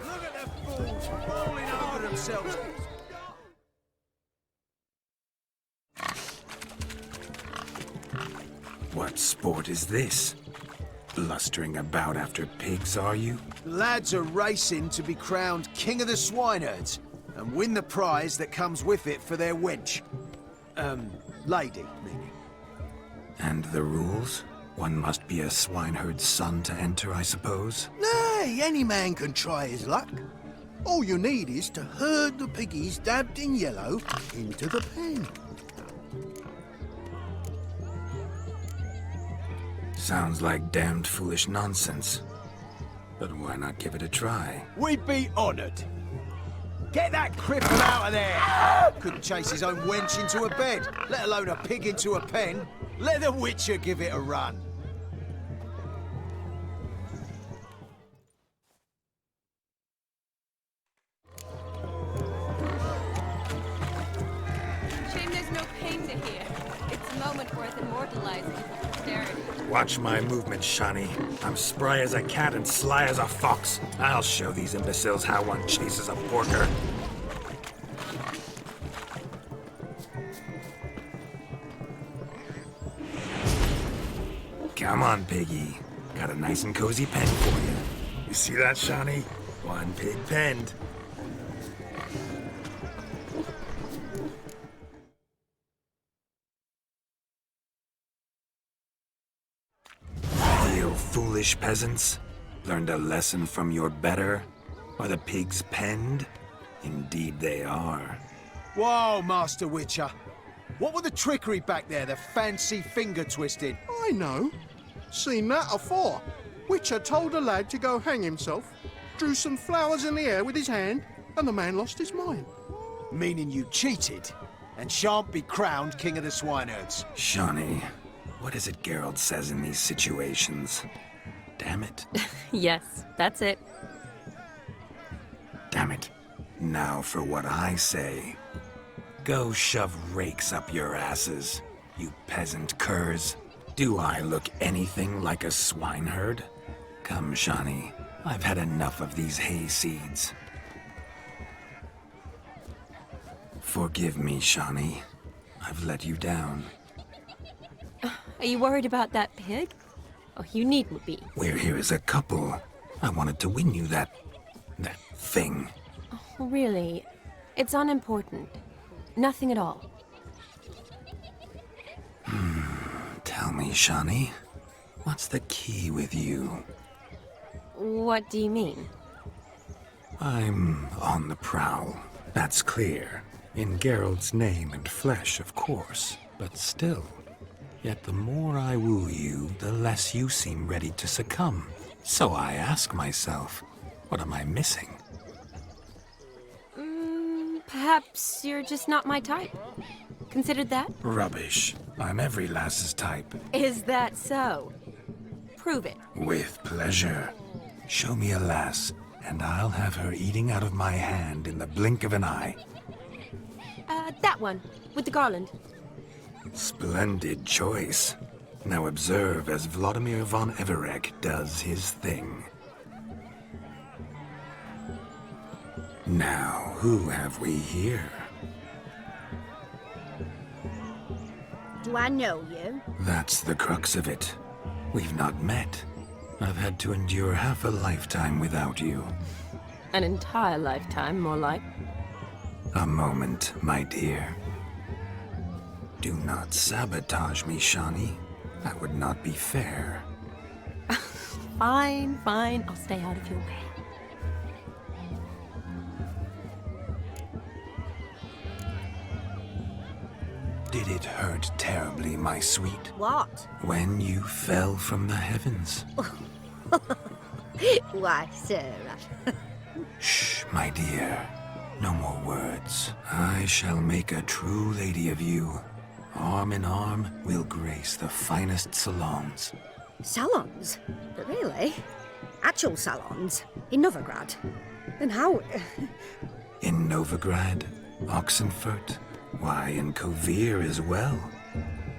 Look at the fools falling over themselves. What sport is this? Blustering about after pigs, are you? The lads are racing to be crowned King of the Swineherds and win the prize that comes with it for their wench. Lady, meaning. And the rules? One must be a swineherd's son to enter, I suppose? Nay, any man can try his luck. All you need is to herd the piggies dabbed in yellow into the pen. Sounds like damned foolish nonsense. But why not give it a try? We'd be honored. Get that cripple out of there! Couldn't chase his own wench into a bed, let alone a pig into a pen. Let the Witcher give it a run. Shame there's no pain to hear. It's a moment worth immortalizing for posterity. Watch my movements, Shani. I'm spry as a cat and sly as a fox. I'll show these imbeciles how one chases a porker. Come on, piggy. Got a nice and cozy pen for you. You see that, Shani? One pig penned. You foolish peasants. Learned a lesson from your better? Are the pigs penned? Indeed they are. Whoa, Master Witcher. What were the trickery back there, the fancy finger twisting? I know. Seen that afore. Witcher told a lad to go hang himself, drew some flowers in the air with his hand, and the man lost his mind. Meaning you cheated, and shan't be crowned King of the Swineherds. Shani, what is it Geralt says in these situations? Damn it. Yes, that's it. Damn it. Now for what I say. Go shove rakes up your asses, you peasant curs. Do I look anything like a swineherd? Come, Shani. I've had enough of these hay seeds. Forgive me, Shani. I've let you down. Are you worried about that pig? Oh, you needn't be. We're here as a couple. I wanted to win you that thing. Oh, really? It's unimportant. Nothing at all. Tell me, Shani, what's the key with you? What do you mean? I'm on the prowl. That's clear. In Geralt's name and flesh, of course. But still. Yet the more I woo you, the less you seem ready to succumb. So I ask myself, what am I missing? Perhaps you're just not my type. Considered that? Rubbish. I'm every lass's type. Is that so? Prove it. With pleasure. Show me a lass, and I'll have her eating out of my hand in the blink of an eye. That one, with the garland. Splendid choice. Now observe as Vladimir von Everec does his thing. Now, who have we here? Do I know you? That's the crux of it. We've not met. I've had to endure half a lifetime without you. An entire lifetime, more like. A moment, my dear. Do not sabotage me, Shani. That would not be fair. Fine, fine. I'll stay out of your way. Did it hurt terribly, my sweet? What? When you fell from the heavens? Why, Sarah. Shh, my dear. No more words. I shall make a true lady of you. Arm in arm, we'll grace the finest salons. Salons? But really? Actual salons? In Novigrad? And how? In Novigrad, Oxenfurt, why, in Kovir as well.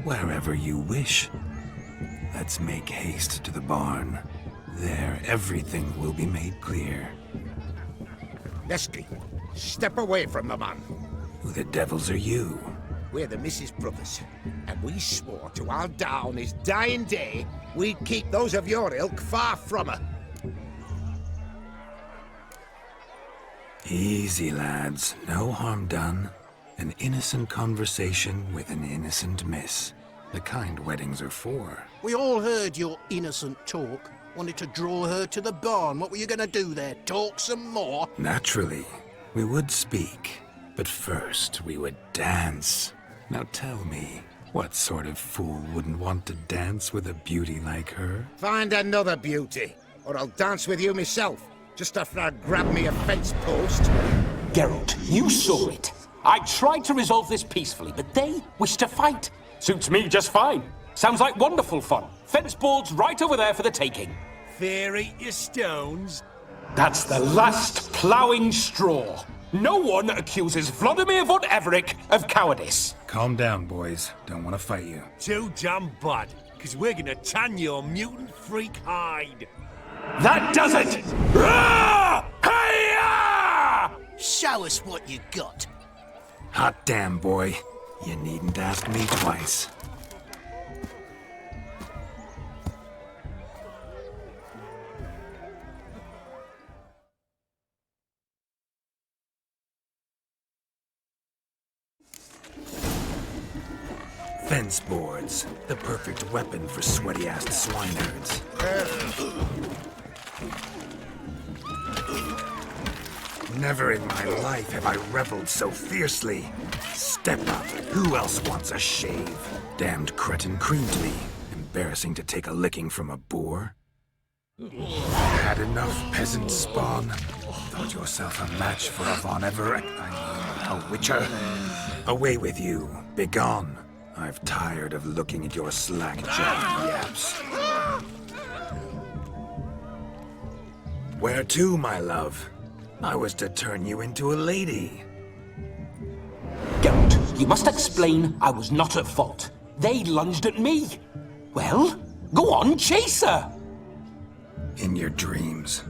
Wherever you wish. Let's make haste to the barn. There, everything will be made clear. Lesky, step away from the man. Who the devils are you? We're the Mrs. Brothers, and we swore to our Dad on his dying day we'd keep those of your ilk far from her. Easy, lads. No harm done. An innocent conversation with an innocent miss. The kind weddings are for. We all heard your innocent talk. Wanted to draw her to the barn. What were you gonna do there? Talk some more? Naturally, we would speak. But first, we would dance. Now tell me, what sort of fool wouldn't want to dance with a beauty like her? Find another beauty, or I'll dance with you myself, just after I grab me a fence post. Geralt, you saw it. I tried to resolve this peacefully, but they wish to fight. Suits me just fine. Sounds like wonderful fun. Fence boards right over there for the taking. Fear eat your stones. That's the last ploughing straw. No one accuses Vladimir von Everec of cowardice. Calm down, boys. Don't want to fight you. Too damn bad, because we're gonna tan your mutant freak hide. That does it! Rah! Hi-ya! Show us what you got. Hot damn, boy. You needn't ask me twice. Fence boards. The perfect weapon for sweaty-assed swineherds. Never in my life have I reveled so fiercely. Step up. Who else wants a shave? Damned cretin creamed me. Embarrassing to take a licking from a boar. Had enough, peasant spawn. Thought yourself a match for a Von Everec. A witcher. Away with you. Begone. I've tired of looking at your slack-jawed yaps. Where to, my love? I was to turn you into a lady. Geralt, you must explain I was not at fault. They lunged at me. Well, go on, chase her. In your dreams.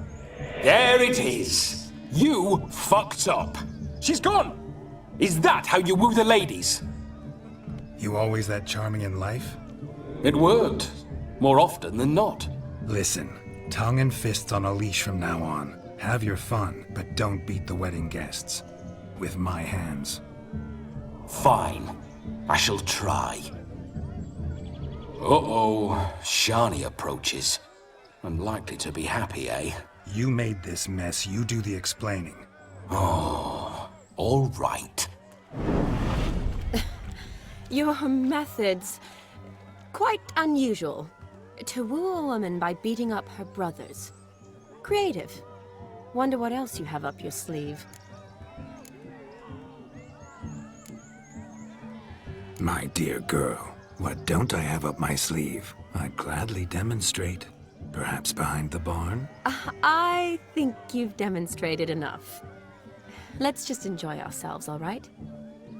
There it is. You fucked up. She's gone. Is that how you woo the ladies? You always that charming in life? It worked. More often than not. Listen, tongue and fists on a leash from now on. Have your fun, but don't beat the wedding guests. With my hands. Fine. I shall try. Uh-oh. Shani approaches. Unlikely to be happy, eh? You made this mess. You do the explaining. Oh, all right. Your methods... quite unusual. To woo a woman by beating up her brothers. Creative. Wonder what else you have up your sleeve. My dear girl, what don't I have up my sleeve? I'd gladly demonstrate. Perhaps behind the barn? I think you've demonstrated enough. Let's just enjoy ourselves, all right?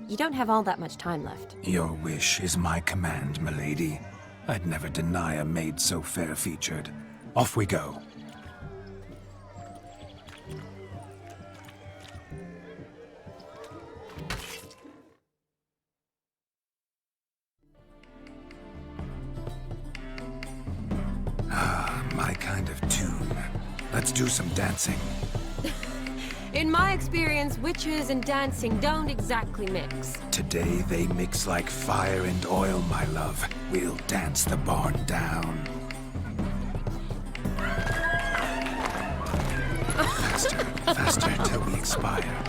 You don't have all that much time left. Your wish is my command, milady. I'd never deny a maid so fair-featured. Off we go. Ah, my kind of tune. Let's do some dancing. In my experience, witches and dancing don't exactly mix. Today they mix like fire and oil, my love. We'll dance the barn down. Faster, faster till we expire.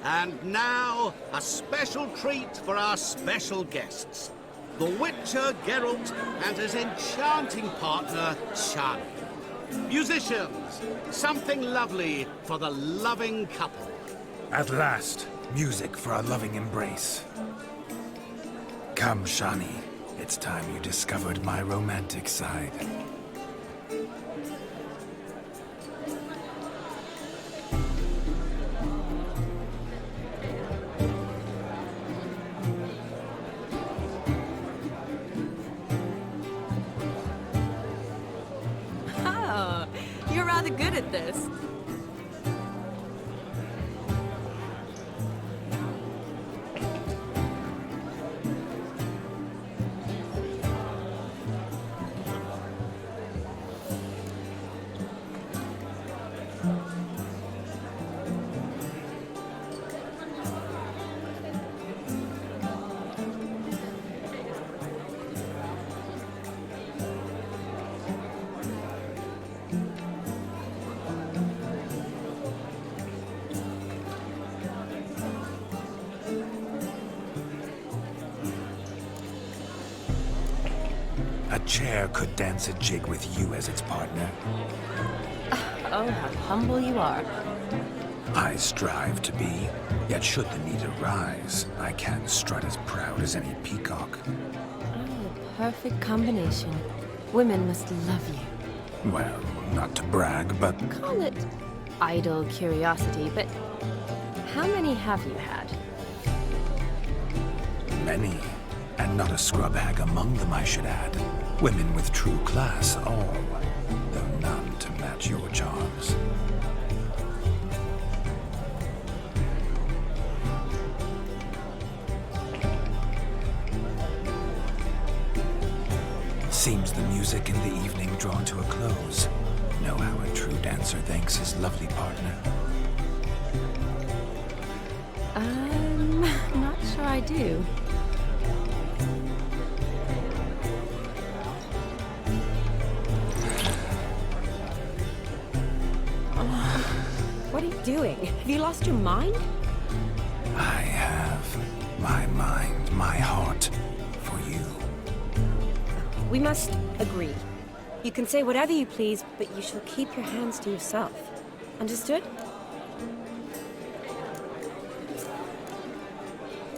And now, a special treat for our special guests. The Witcher Geralt and his enchanting partner, Shani. Musicians, something lovely for the loving couple. At last, music for a loving embrace. Come, Shani. It's time you discovered my romantic side. Oh, you're rather good at this. A chair could dance a jig with you as its partner. Oh, how humble you are. I strive to be, yet should the need arise, I can strut as proud as any peacock. Oh, perfect combination. Women must love you. Well, not to brag, but Call it idle curiosity, but how many have you had? many. And not a scrub hag among them, I should add. Women with true class, all, though none to match your charms. Seems the music in the evening drawn to a close. Know how a true dancer thanks his lovely partner. Not sure I do. What are you doing? Have you lost your mind? I have my mind, my heart, for you. We must agree. You can say whatever you please, but you shall keep your hands to yourself. Understood?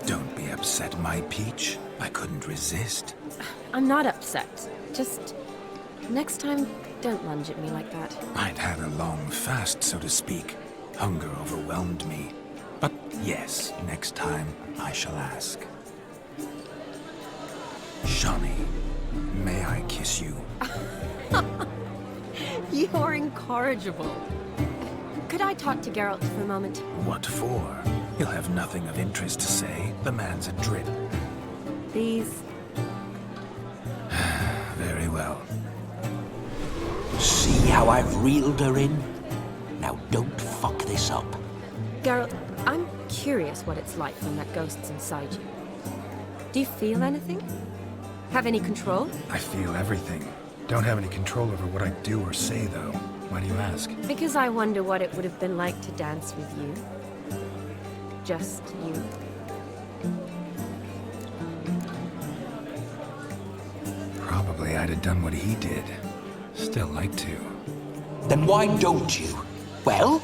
Don't be upset, my peach. I couldn't resist. I'm not upset. Just next time, don't lunge at me like that. I'd had a long fast, so to speak. Hunger overwhelmed me. But yes, next time I shall ask. Shani, may I kiss you? You're incorrigible. Could I talk to Geralt for a moment? What for? He'll have nothing of interest to say. The man's adrip. These well. See how I've reeled her in? Now don't fuck this up. Geralt, I'm curious what it's like when that ghost's inside you. Do you feel anything? Have any control? I feel everything. Don't have any control over what I do or say, though. Why do you ask? Because I wonder what it would have been like to dance with you. Just you. Probably I'd have done what he did. Still like to. Then why don't you? Well,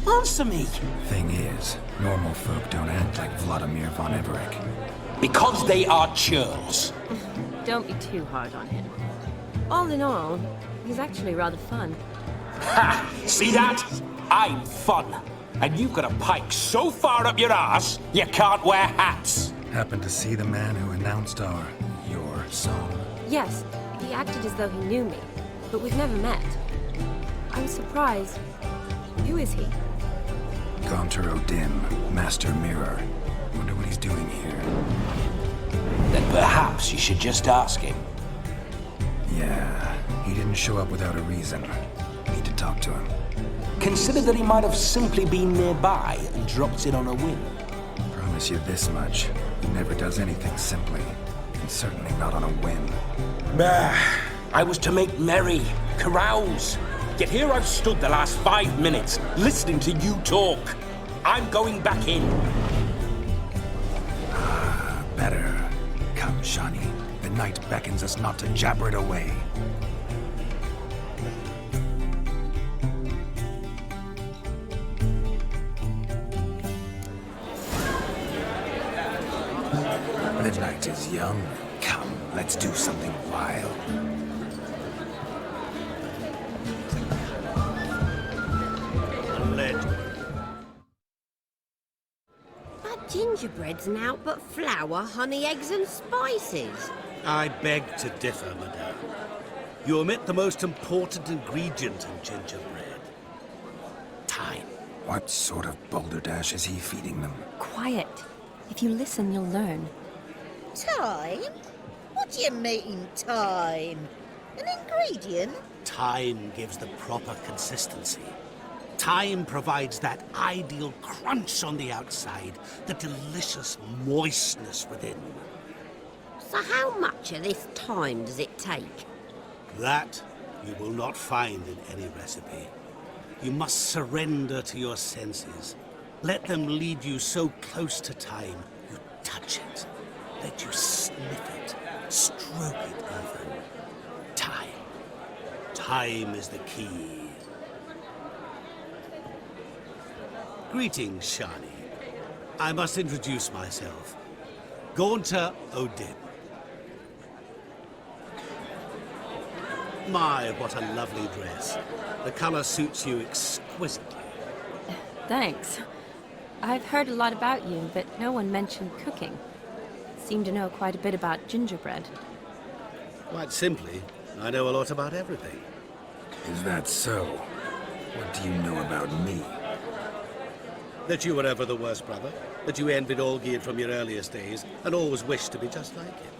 answer me. Thing is, normal folk don't act like Vladimir von Everec. Because they are churls. Don't be too hard on him. All in all, he's actually rather fun. Ha! See that? I'm fun. And you've got a pike so far up your ass, you can't wear hats. Happened to see the man who announced your song? Yes, he acted as though he knew me, but we've never met. I was surprised. Who is he? Gaunter O'Dim, Master Mirror. Wonder what he's doing here. Then perhaps you should just ask him. Yeah, he didn't show up without a reason. Need to talk to him. Consider that he might have simply been nearby and dropped in on a whim. Promise you this much. He never does anything simply. And certainly not on a whim. Bah! I was to make merry, carouse. Yet here I've stood the last 5 minutes, listening to you talk. I'm going back in. Better. Come, Shani. The night beckons us not to jabber it away. The night is young. Come, let's do something wild. But gingerbread's naught but flour, honey, eggs and spices. I beg to differ, madame. You omit the most important ingredient in gingerbread. Time. What sort of balderdash is he feeding them? Quiet. If you listen, you'll learn. Time? What do you mean, time? An ingredient? Time gives the proper consistency. Time provides that ideal crunch on the outside, the delicious moistness within. So how much of this time does it take? That you will not find in any recipe. You must surrender to your senses. Let them lead you so close to time, you touch it. Let you sniff it, stroke it even. Time. Time is the key. Greetings, Shani. I must introduce myself. Gaunter O'Dim. My, what a lovely dress. The color suits you exquisitely. Thanks. I've heard a lot about you, but no one mentioned cooking. Seem to know quite a bit about gingerbread. Quite simply, I know a lot about everything. Is that so? What do you know about me? That you were ever the worst brother, that you envied Olgierd from your earliest days, and always wished to be just like him.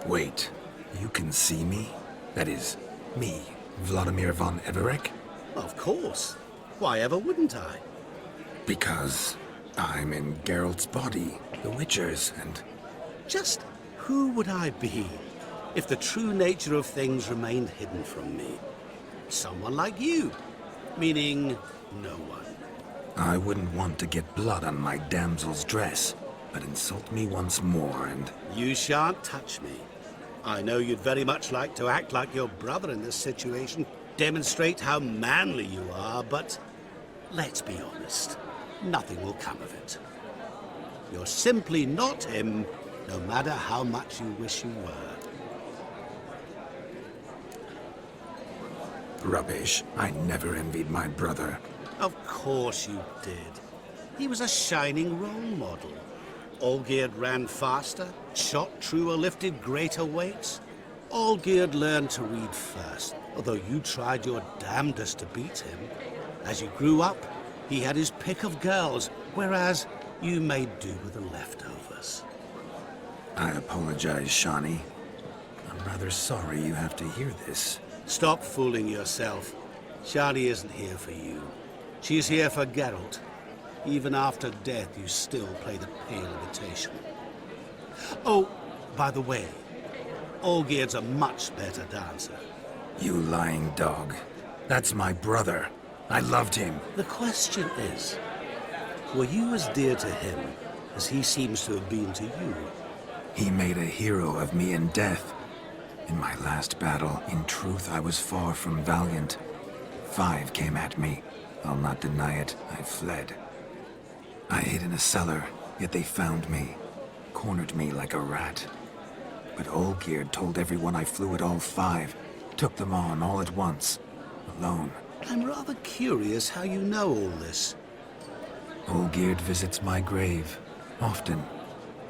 Wait, you can see me? That is, me, Vladimir von Everec? Of course. Why ever wouldn't I? Because I'm in Geralt's body, the Witcher's, and... Just who would I be if the true nature of things remained hidden from me? Someone like you, meaning no one. I wouldn't want to get blood on my damsel's dress, but insult me once more and... You shan't touch me. I know you'd very much like to act like your brother in this situation, demonstrate how manly you are, but let's be honest, nothing will come of it. You're simply not him, no matter how much you wish you were. Rubbish. I never envied my brother. Of course you did. He was a shining role model. Olgierd ran faster, shot truer, lifted greater weights. Olgierd learned to read first, although you tried your damnedest to beat him. As you grew up, he had his pick of girls, whereas you made do with the leftovers. us. I apologize, Shawnee. I'm rather sorry you have to hear this. Stop fooling yourself. Shani isn't here for you. She's here for Geralt. Even after death, you still play the pale imitation. Oh, by the way, Olgierd's a much better dancer. You lying dog. That's my brother. I loved him. The question is, were you as dear to him as he seems to have been to you? He made a hero of me in death. In my last battle, in truth, I was far from valiant. 5 came at me. I'll not deny it, I fled. I hid in a cellar, yet they found me. Cornered me like a rat. But Olgierd told everyone I flew at all 5. Took them on all at once. Alone. I'm rather curious how you know all this. Olgierd visits my grave. Often.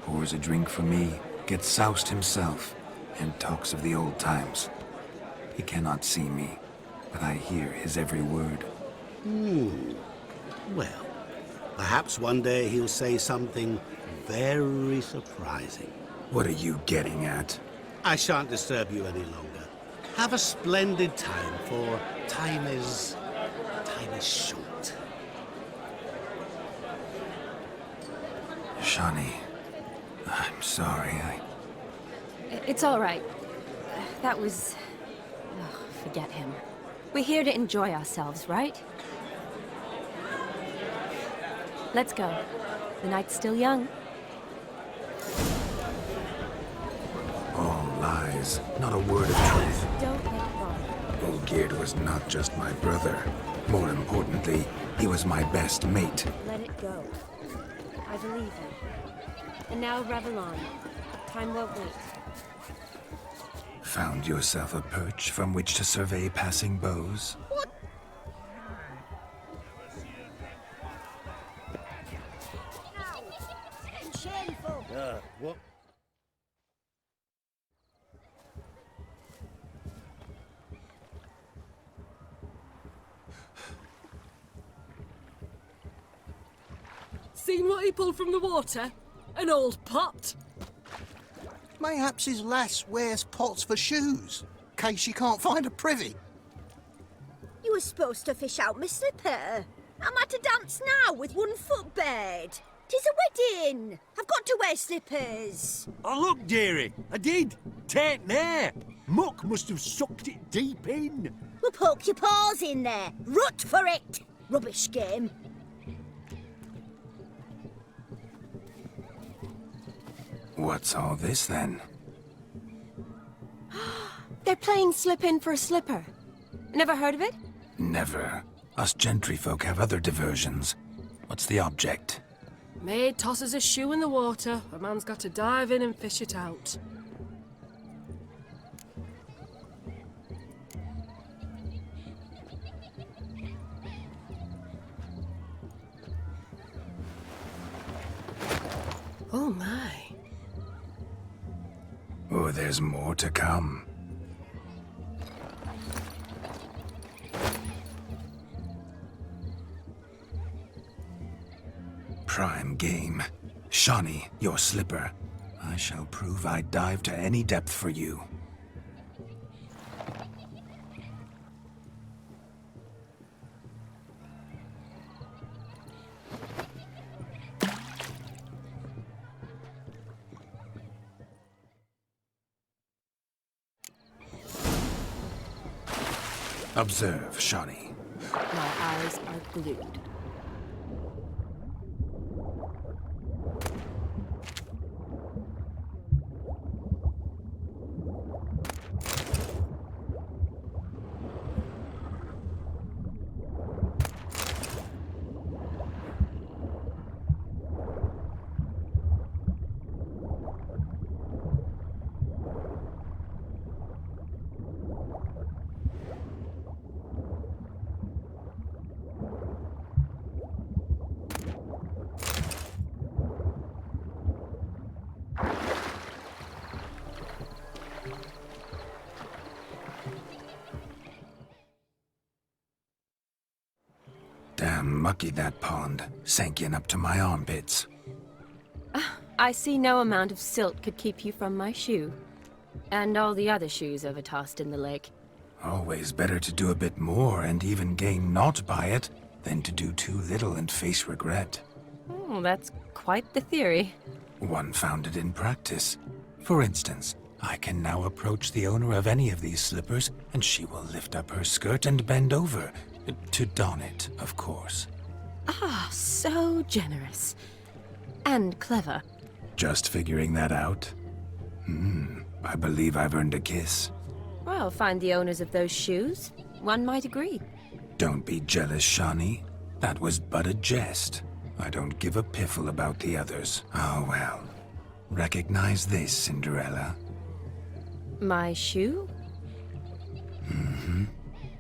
Pours a drink for me. Gets soused himself. And talks of the old times. He cannot see me, but I hear his every word. Well, perhaps one day he'll say something very surprising. What are you getting at? I shan't disturb you any longer. Have a splendid time, for time is short. Shawnee, I'm sorry, It's all right. That was... Ugh, forget him. We're here to enjoy ourselves, right? Let's go. The night's still young. All lies, not a word of truth. Don't let it go. Olgierd was not just my brother. More importantly, he was my best mate. Let it go. I believe you. And now revel on. Time won't wait. Found yourself a perch from which to survey passing bows? What? Seen what he pulled from the water? An old pot. Mayhaps his lass wears pots for shoes, case she can't find a privy. You were supposed to fish out my slipper. I'm at a dance now with 1 foot bared. 'Tis a wedding. I've got to wear slippers. Oh, look, dearie, I did. Take there. Muck must have sucked it deep in. Well, poke your paws in there. Rut for it. Rubbish game. What's all this, then? They're playing slip in for a slipper. Never heard of it? Never. Us gentry folk have other diversions. What's the object? Maid tosses a shoe in the water. A man's got to dive in and fish it out. Oh my. Oh, there's more to come. Prime game. Shawnee, your slipper. I shall prove I'd dive to any depth for you. Observe, Shawnee. My eyes are glued. Damn mucky, that pond. Sank in up to my armpits. I see no amount of silt could keep you from my shoe. And all the other shoes overtossed in the lake. Always better to do a bit more and even gain naught by it than to do too little and face regret. Oh, that's quite the theory. One founded in practice. For instance, I can now approach the owner of any of these slippers, and she will lift up her skirt and bend over. To don it, of course. Ah, so generous. And clever. Just figuring that out? I believe I've earned a kiss. Well, find the owners of those shoes. One might agree. Don't be jealous, Shawnee. That was but a jest. I don't give a piffle about the others. Oh well. Recognize this, Cinderella. My shoe?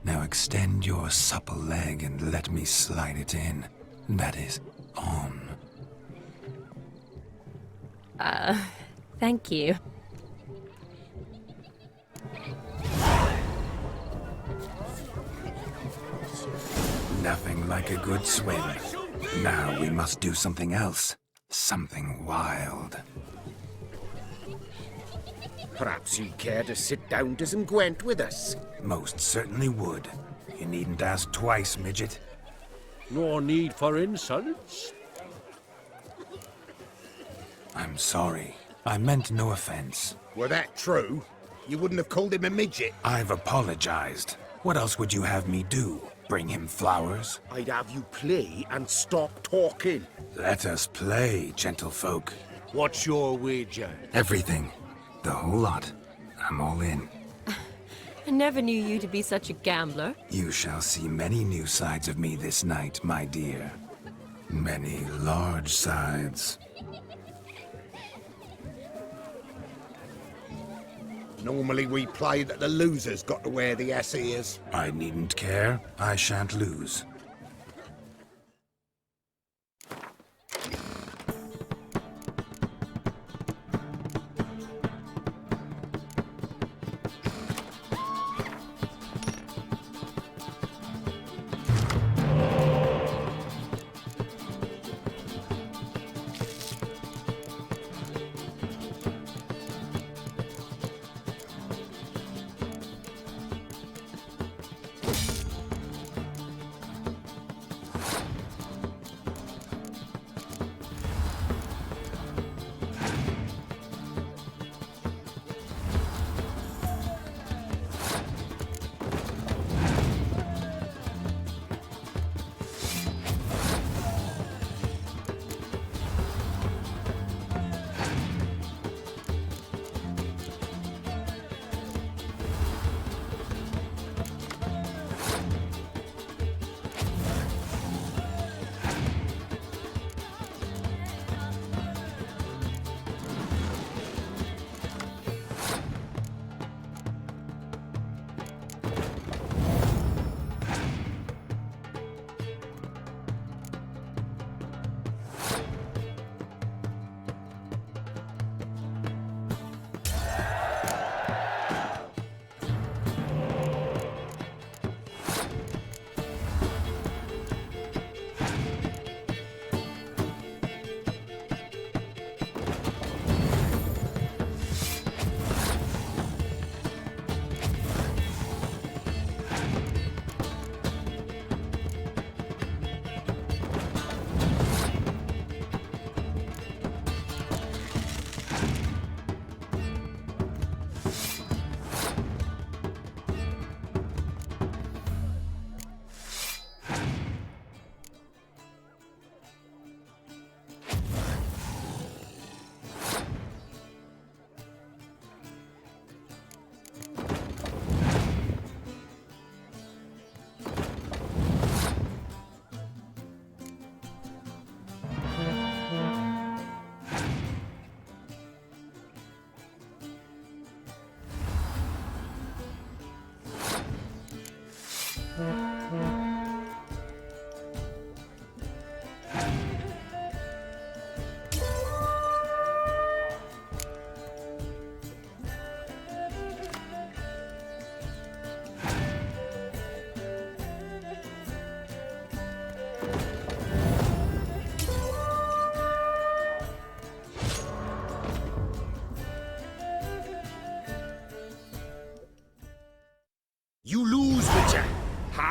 Now extend your supple leg and let me slide it in. That is, on. Thank you. Nothing like a good swim. Now we must do something else. Something wild. Perhaps you'd care to sit down to some Gwent with us? Most certainly would. You needn't ask twice, midget. No need for insults. I'm sorry. I meant no offense. Were that true, you wouldn't have called him a midget. I've apologized. What else would you have me do? Bring him flowers? I'd have you play and stop talking. Let us play, gentlefolk. What's your wager? Everything. The whole lot. I'm all in. I never knew you to be such a gambler. You shall see many new sides of me this night, my dear. Many large sides. Normally we play that the loser's got to wear the ass ears. I needn't care. I shan't lose.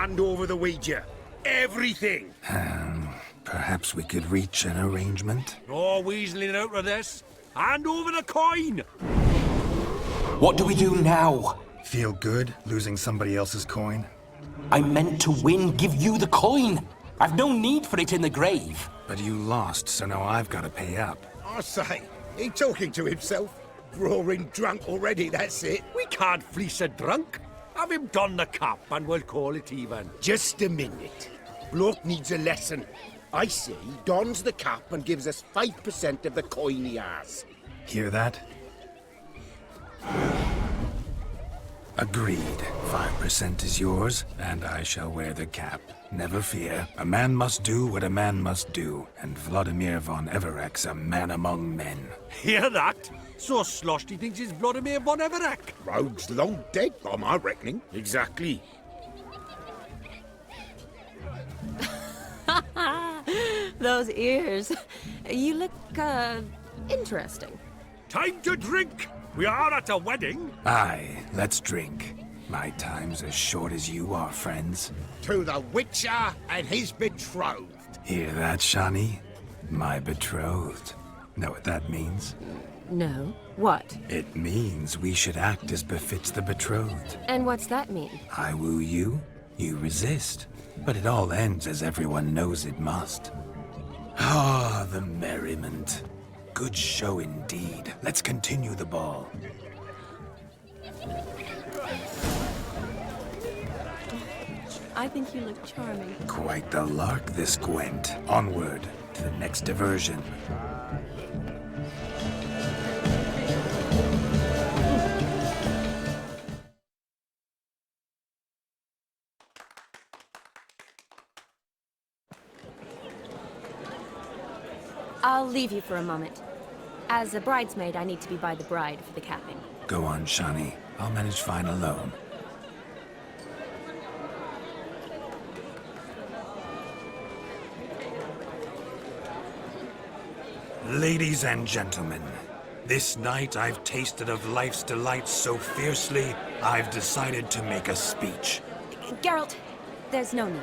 Hand over the wager. Everything. Perhaps we could reach an arrangement? No weaseling out of this. Hand over the coin! What do we do now? Feel good losing somebody else's coin? I meant to win, give you the coin. I've no need for it in the grave. But you lost, so now I've got to pay up. I say, he talking to himself. Roaring drunk already, that's it. We can't fleece a drunk. Have him don the cap and we'll call it even. Just a minute. Bloke needs a lesson. I say he dons the cap and gives us 5% of the coin he has. Hear that? Agreed. 5% is yours, and I shall wear the cap. Never fear. A man must do what a man must do, and Vladimir von Everek's a man among men. Hear that? So sloshed he thinks he's Vladimir von Everek. Rogue's long dead, by my reckoning. Exactly. Those ears. You look, interesting. Time to drink! We are at a wedding. Aye, let's drink. My time's as short as you are, friends. To the Witcher and his betrothed. Hear that, Shani? My betrothed. Know what that means? No. What? It means we should act as befits the betrothed. And what's that mean? I woo you, you resist. But it all ends as everyone knows it must. Ah, the merriment. Good show indeed. Let's continue the ball. I think you look charming. Quite the lark, this Gwent. Onward to the next diversion. I'll leave you for a moment. As a bridesmaid, I need to be by the bride for the capping. Go on, Shani. I'll manage fine alone. Ladies and gentlemen, this night I've tasted of life's delights so fiercely, I've decided to make a speech. Geralt, there's no need.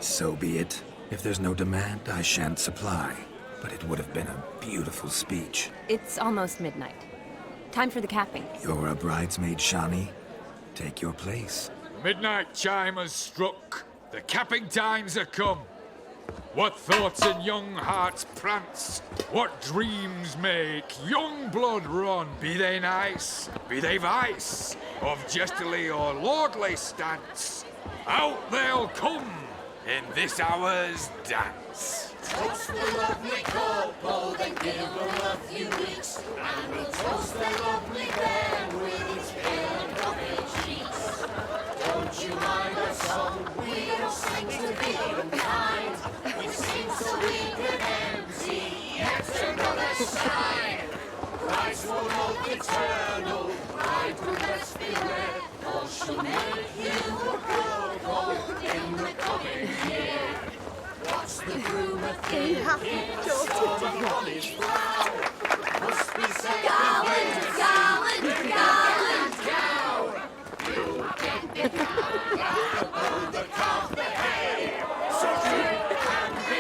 So be it. If there's no demand, I shan't supply. But it would have been a beautiful speech. It's almost midnight. Time for the capping. You're a bridesmaid, Shani. Take your place. Midnight chime has struck. The capping times are come. What thoughts in young hearts prance? What dreams make young blood run? Be they nice, be they vice, of jestily or lordly stance, out they'll come in this hour's dance. Toast the lovely couple, then give them a few weeks, and we'll toast the lovely bear with its pale and coffee cheeks. Don't you mind our song? We don't sing to be unkind. We sing so we can empty yet another side. Christ will love eternal, bride will best beware, or she'll make you a good home in the coming year. What's the groom a thing? Happy daughter to college flower. Must be said gallant, gallant, gallant cow. You get the cow, above the calf, the hay. So drink and be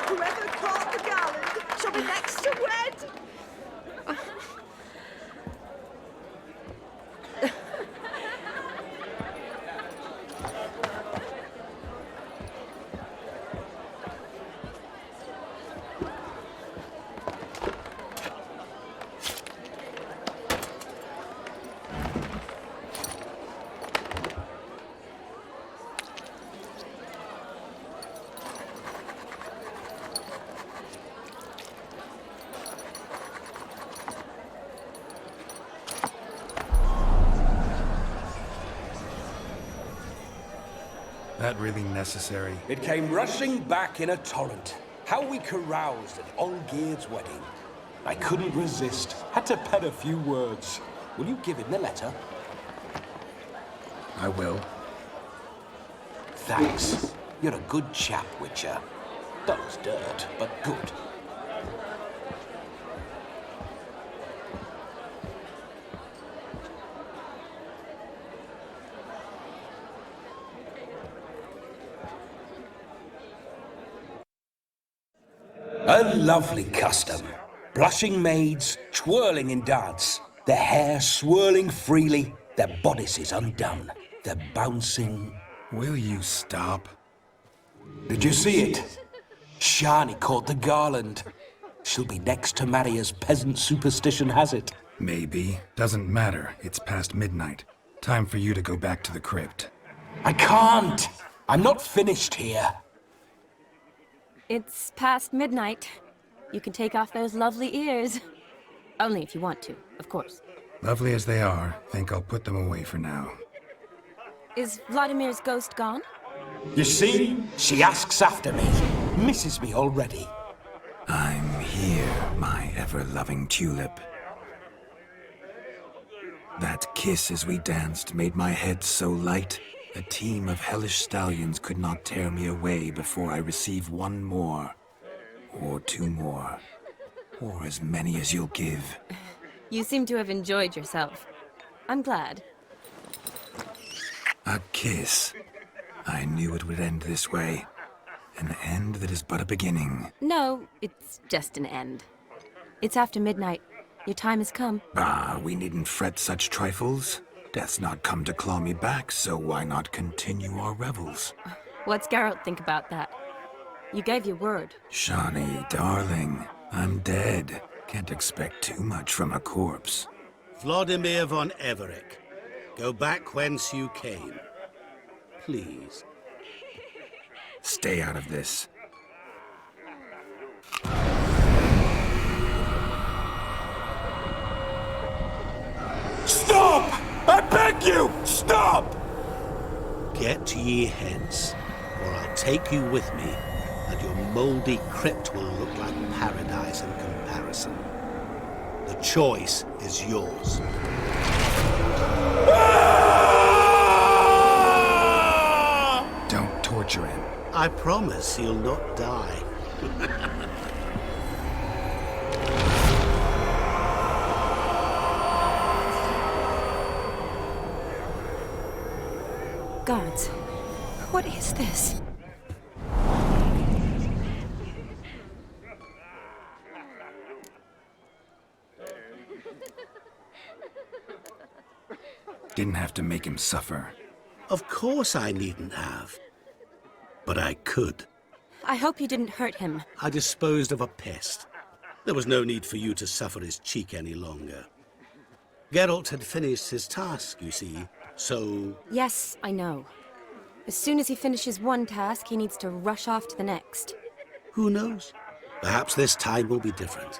Whoever caught the gallant shall be next to wed. That really necessary? It came rushing back in a torrent. How we caroused at Olgierd's wedding. I couldn't resist. Had to pen a few words. Will you give him the letter? I will. Thanks. You're a good chap, Witcher. Dull as dirt, but good. A lovely custom. Blushing maids, twirling in dance, their hair swirling freely, their bodices undone, their bouncing... Will you stop? Did you see it? Shani caught the garland. She'll be next to marry as peasant superstition has it. Maybe. Doesn't matter. It's past midnight. Time for you to go back to the crypt. I can't! I'm not finished here. It's past midnight. You can take off those lovely ears. Only if you want to, of course. Lovely as they are, think I'll put them away for now. Is Vladimir's ghost gone? You see? She asks after me. Misses me already. I'm here, my ever-loving tulip. That kiss as we danced made my head so light, a team of hellish stallions could not tear me away before I receive one more. Or two more. Or as many as you'll give. You seem to have enjoyed yourself. I'm glad. A kiss. I knew it would end this way. An end that is but a beginning. No, it's just an end. It's after midnight. Your time has come. Bah, we needn't fret such trifles. Death's not come to claw me back, so why not continue our revels? What's Geralt think about that? You gave your word. Shani, darling, I'm dead. Can't expect too much from a corpse. Vladimir von Everec, go back whence you came. Please. Stay out of this. Stop! I beg you! Stop! Get ye hence, or I'll take you with me, and your mouldy crypt will look like paradise in comparison. The choice is yours. Don't torture him. I promise he'll not die. Gods, what is this? Didn't have to make him suffer. Of course I needn't have. But I could. I hope you didn't hurt him. I disposed of a pest. There was no need for you to suffer his cheek any longer. Geralt had finished his task, you see, so... Yes, I know. As soon as he finishes one task, he needs to rush off to the next. Who knows? Perhaps this time will be different.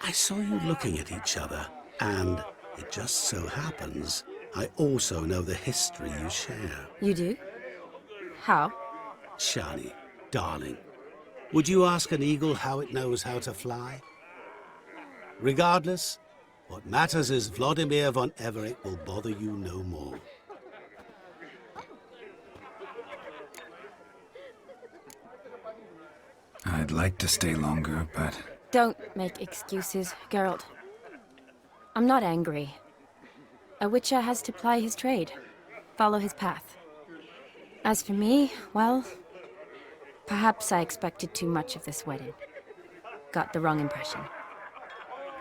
I saw you looking at each other, and it just so happens I also know the history you share. You do? How? Shani, darling, would you ask an eagle how it knows how to fly? Regardless, what matters is Vladimir von Everec will bother you no more. I'd like to stay longer, but... Don't make excuses, Geralt. I'm not angry. A Witcher has to ply his trade, follow his path. As for me, well, perhaps I expected too much of this wedding. Got the wrong impression.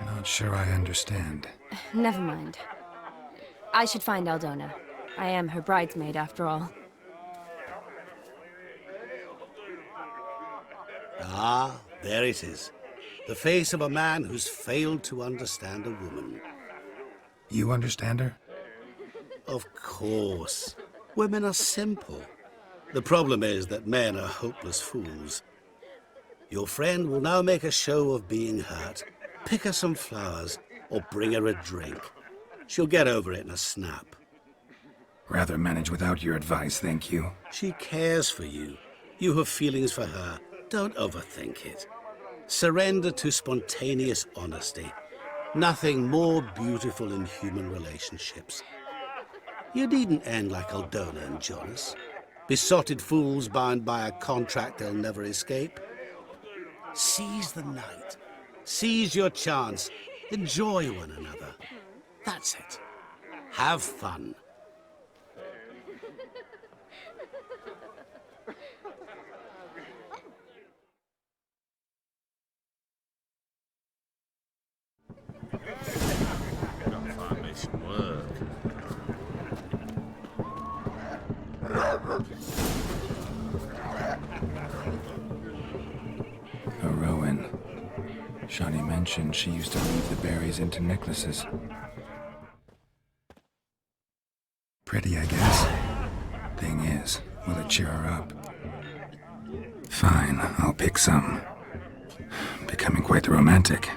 Not sure I understand. Never mind. I should find Aldona. I am her bridesmaid, after all. Ah, there it is. The face of a man who's failed to understand a woman. You understand her? Of course. Women are simple. The problem is that men are hopeless fools. Your friend will now make a show of being hurt, pick her some flowers, or bring her a drink. She'll get over it in a snap. Rather manage without your advice, thank you. She cares for you. You have feelings for her. Don't overthink it. Surrender to spontaneous honesty. Nothing more beautiful in human relationships. You needn't end like Aldona and Jonas. Besotted fools bound by a contract they'll never escape. Seize the night. Seize your chance. Enjoy one another. That's it. Have fun. Nice work. A Rowan. Shani mentioned she used to weave the berries into necklaces. Pretty, I guess. Thing is, will it cheer her up? Fine, I'll pick some. Becoming quite the romantic.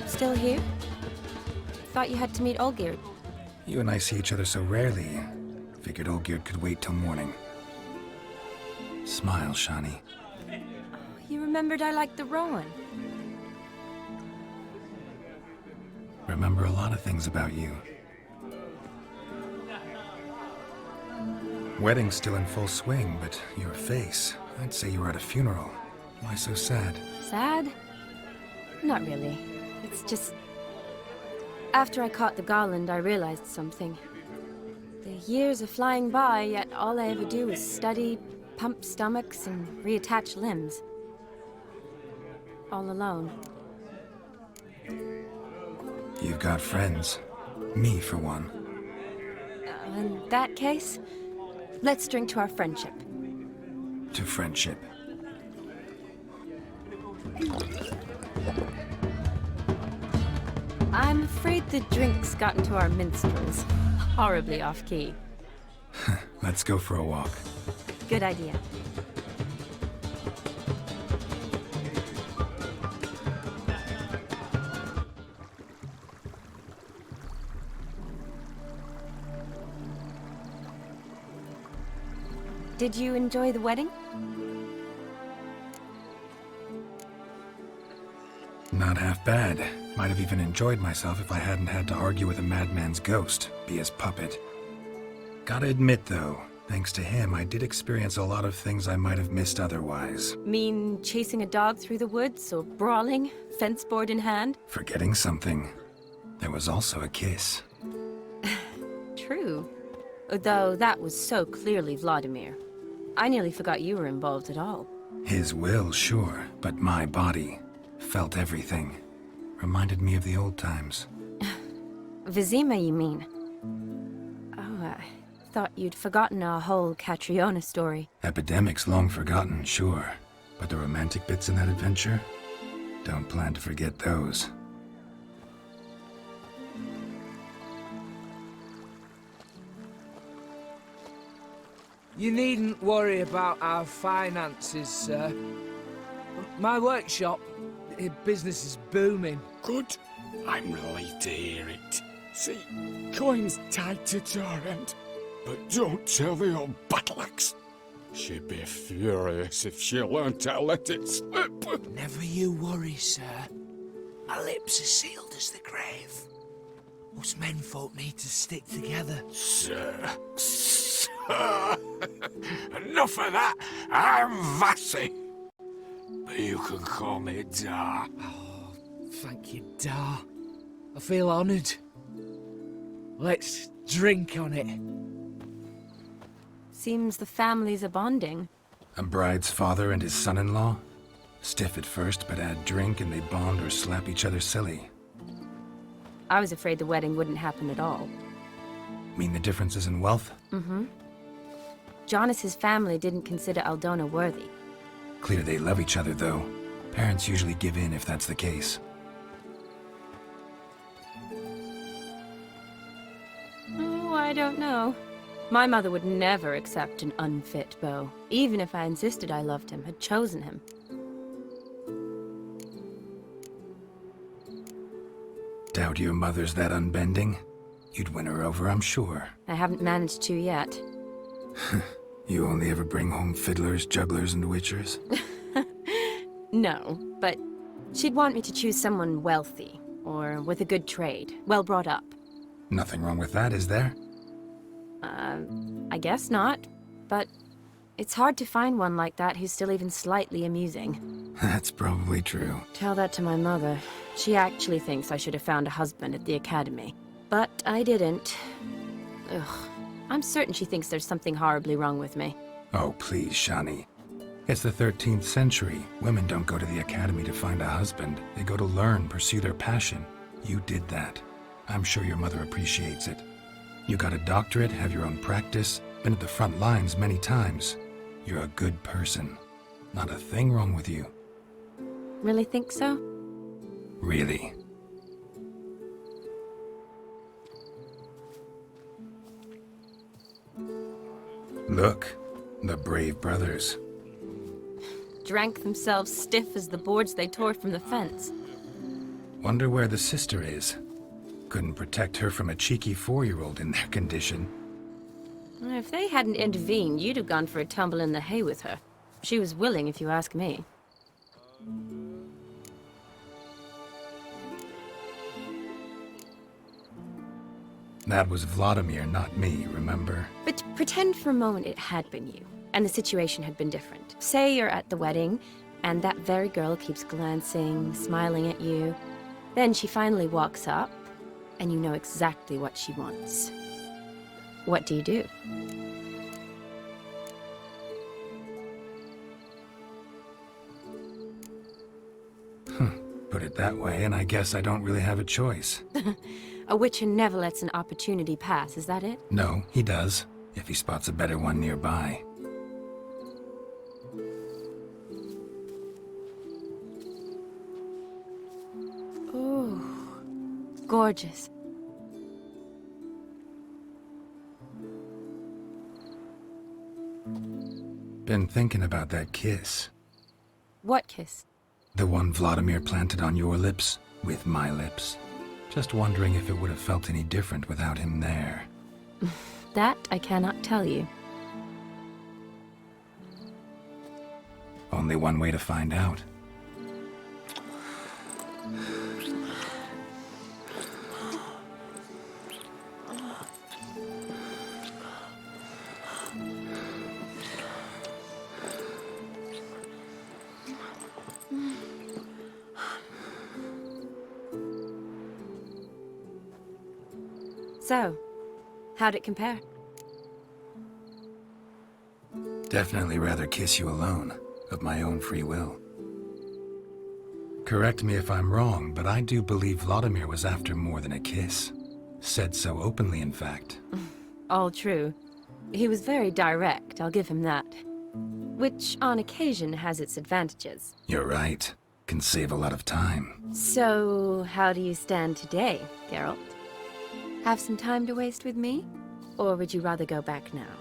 Still here? Thought you had to meet Olgierd. You and I see each other so rarely. Figured Olgierd could wait till morning. Smile, Shani. You remembered I liked the Rowan. Remember a lot of things about you. Wedding's still in full swing, but your face, I'd say you were at a funeral. Why so sad? Sad? Not really. It's just... After I caught the garland, I realized something. The years are flying by, yet all I ever do is study, pump stomachs, and reattach limbs. All alone. You've got friends. Me, for one. In that case, let's drink to our friendship. To friendship. I'm afraid the drinks got into our minstrels. Horribly off-key. Let's go for a walk. Good idea. Did you enjoy the wedding? Not half bad. Might have even enjoyed myself if I hadn't had to argue with a madman's ghost, be his puppet. Gotta admit, though, thanks to him, I did experience a lot of things I might have missed otherwise. Mean chasing a dog through the woods, or brawling, fence board in hand? Forgetting something. There was also a kiss. True. Though that was so clearly Vladimir. I nearly forgot you were involved at all. His will, sure, but my body felt everything. Reminded me of the old times. Vizima, you mean? Oh, I thought you'd forgotten our whole Catriona story. Epidemics long forgotten, sure. But the romantic bits in that adventure? Don't plan to forget those. You needn't worry about our finances, sir. My workshop, business is booming. Good. I'm relieved to hear it. See, coin's tied to Torrent, but don't tell the old battleaxe. She'd be furious if she learned to let it slip. Never you worry, sir. My lips are sealed as the grave. Us menfolk need to stick together. Sir. Enough of that. I'm Vassy. But you can call me Dar. Oh, thank you, Dar. I feel honoured. Let's drink on it. Seems the families are bonding. A bride's father and his son-in-law? Stiff at first, but add drink and they bond or slap each other silly. I was afraid the wedding wouldn't happen at all. Mean the differences in wealth? Mm-hmm. Jonas's family didn't consider Aldona worthy. Clear they love each other, though. Parents usually give in if that's the case. Oh, I don't know. My mother would never accept an unfit beau, even if I insisted I loved him, had chosen him. Doubt your mother's that unbending? You'd win her over, I'm sure. I haven't managed to yet. You only ever bring home fiddlers, jugglers, and witchers? No, but she'd want me to choose someone wealthy, or with a good trade, well brought up. Nothing wrong with that, is there? I guess not, but It's hard to find one like that who's still even slightly amusing. That's probably true. Tell that to my mother. She actually thinks I should have found a husband at the academy. But I didn't. Ugh. I'm certain she thinks there's something horribly wrong with me. Oh, please, Shani. It's the 13th century. Women don't go to the academy to find a husband. They go to learn, pursue their passion. You did that. I'm sure your mother appreciates it. You got a doctorate, have your own practice, been at the front lines many times. You're a good person. Not a thing wrong with you. Really think so? Really. Look, the brave brothers. Drank themselves stiff as the boards they tore from the fence. Wonder where the sister is. Couldn't protect her from a cheeky 4-year-old in their condition. If they hadn't intervened, you'd have gone for a tumble in the hay with her. She was willing, if you ask me. That was Vladimir, not me, remember? But pretend for a moment it had been you, and the situation had been different. Say you're at the wedding, and that very girl keeps glancing, smiling at you. Then she finally walks up, and you know exactly what she wants. What do you do? Put it that way, and I guess I don't really have a choice. A witcher never lets an opportunity pass, is that it? No, he does, if he spots a better one nearby. Ooh, gorgeous. Been thinking about that kiss. What kiss? The one Vladimir planted on your lips, with my lips. Just wondering if it would have felt any different without him there. That I cannot tell you. Only one way to find out. So, how'd it compare? Definitely rather kiss you alone, of my own free will. Correct me if I'm wrong, but I do believe Vladimir was after more than a kiss. Said so openly, in fact. All true. He was very direct, I'll give him that. Which, on occasion, has its advantages. You're right. Can save a lot of time. So, how do you stand today, Geralt? Have some time to waste with me? Or would you rather go back now?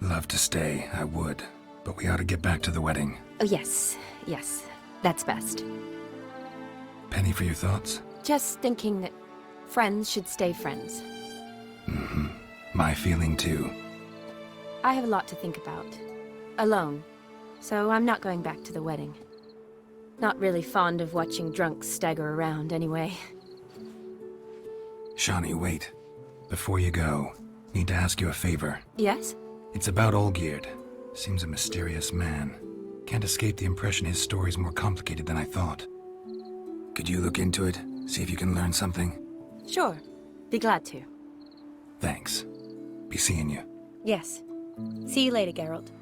Love to stay, I would. But we ought to get back to the wedding. Oh, yes. Yes. That's best. Penny for your thoughts? Just thinking that friends should stay friends. Mm-hmm. My feeling too. I have a lot to think about. Alone. So I'm not going back to the wedding. Not really fond of watching drunks stagger around, anyway. Shani, wait. Before you go, need to ask you a favor. Yes? It's about Olgierd. Seems a mysterious man. Can't escape the impression his story's more complicated than I thought. Could you look into it? See if you can learn something? Sure. Be glad to. Thanks. Be seeing you. Yes. See you later, Geralt.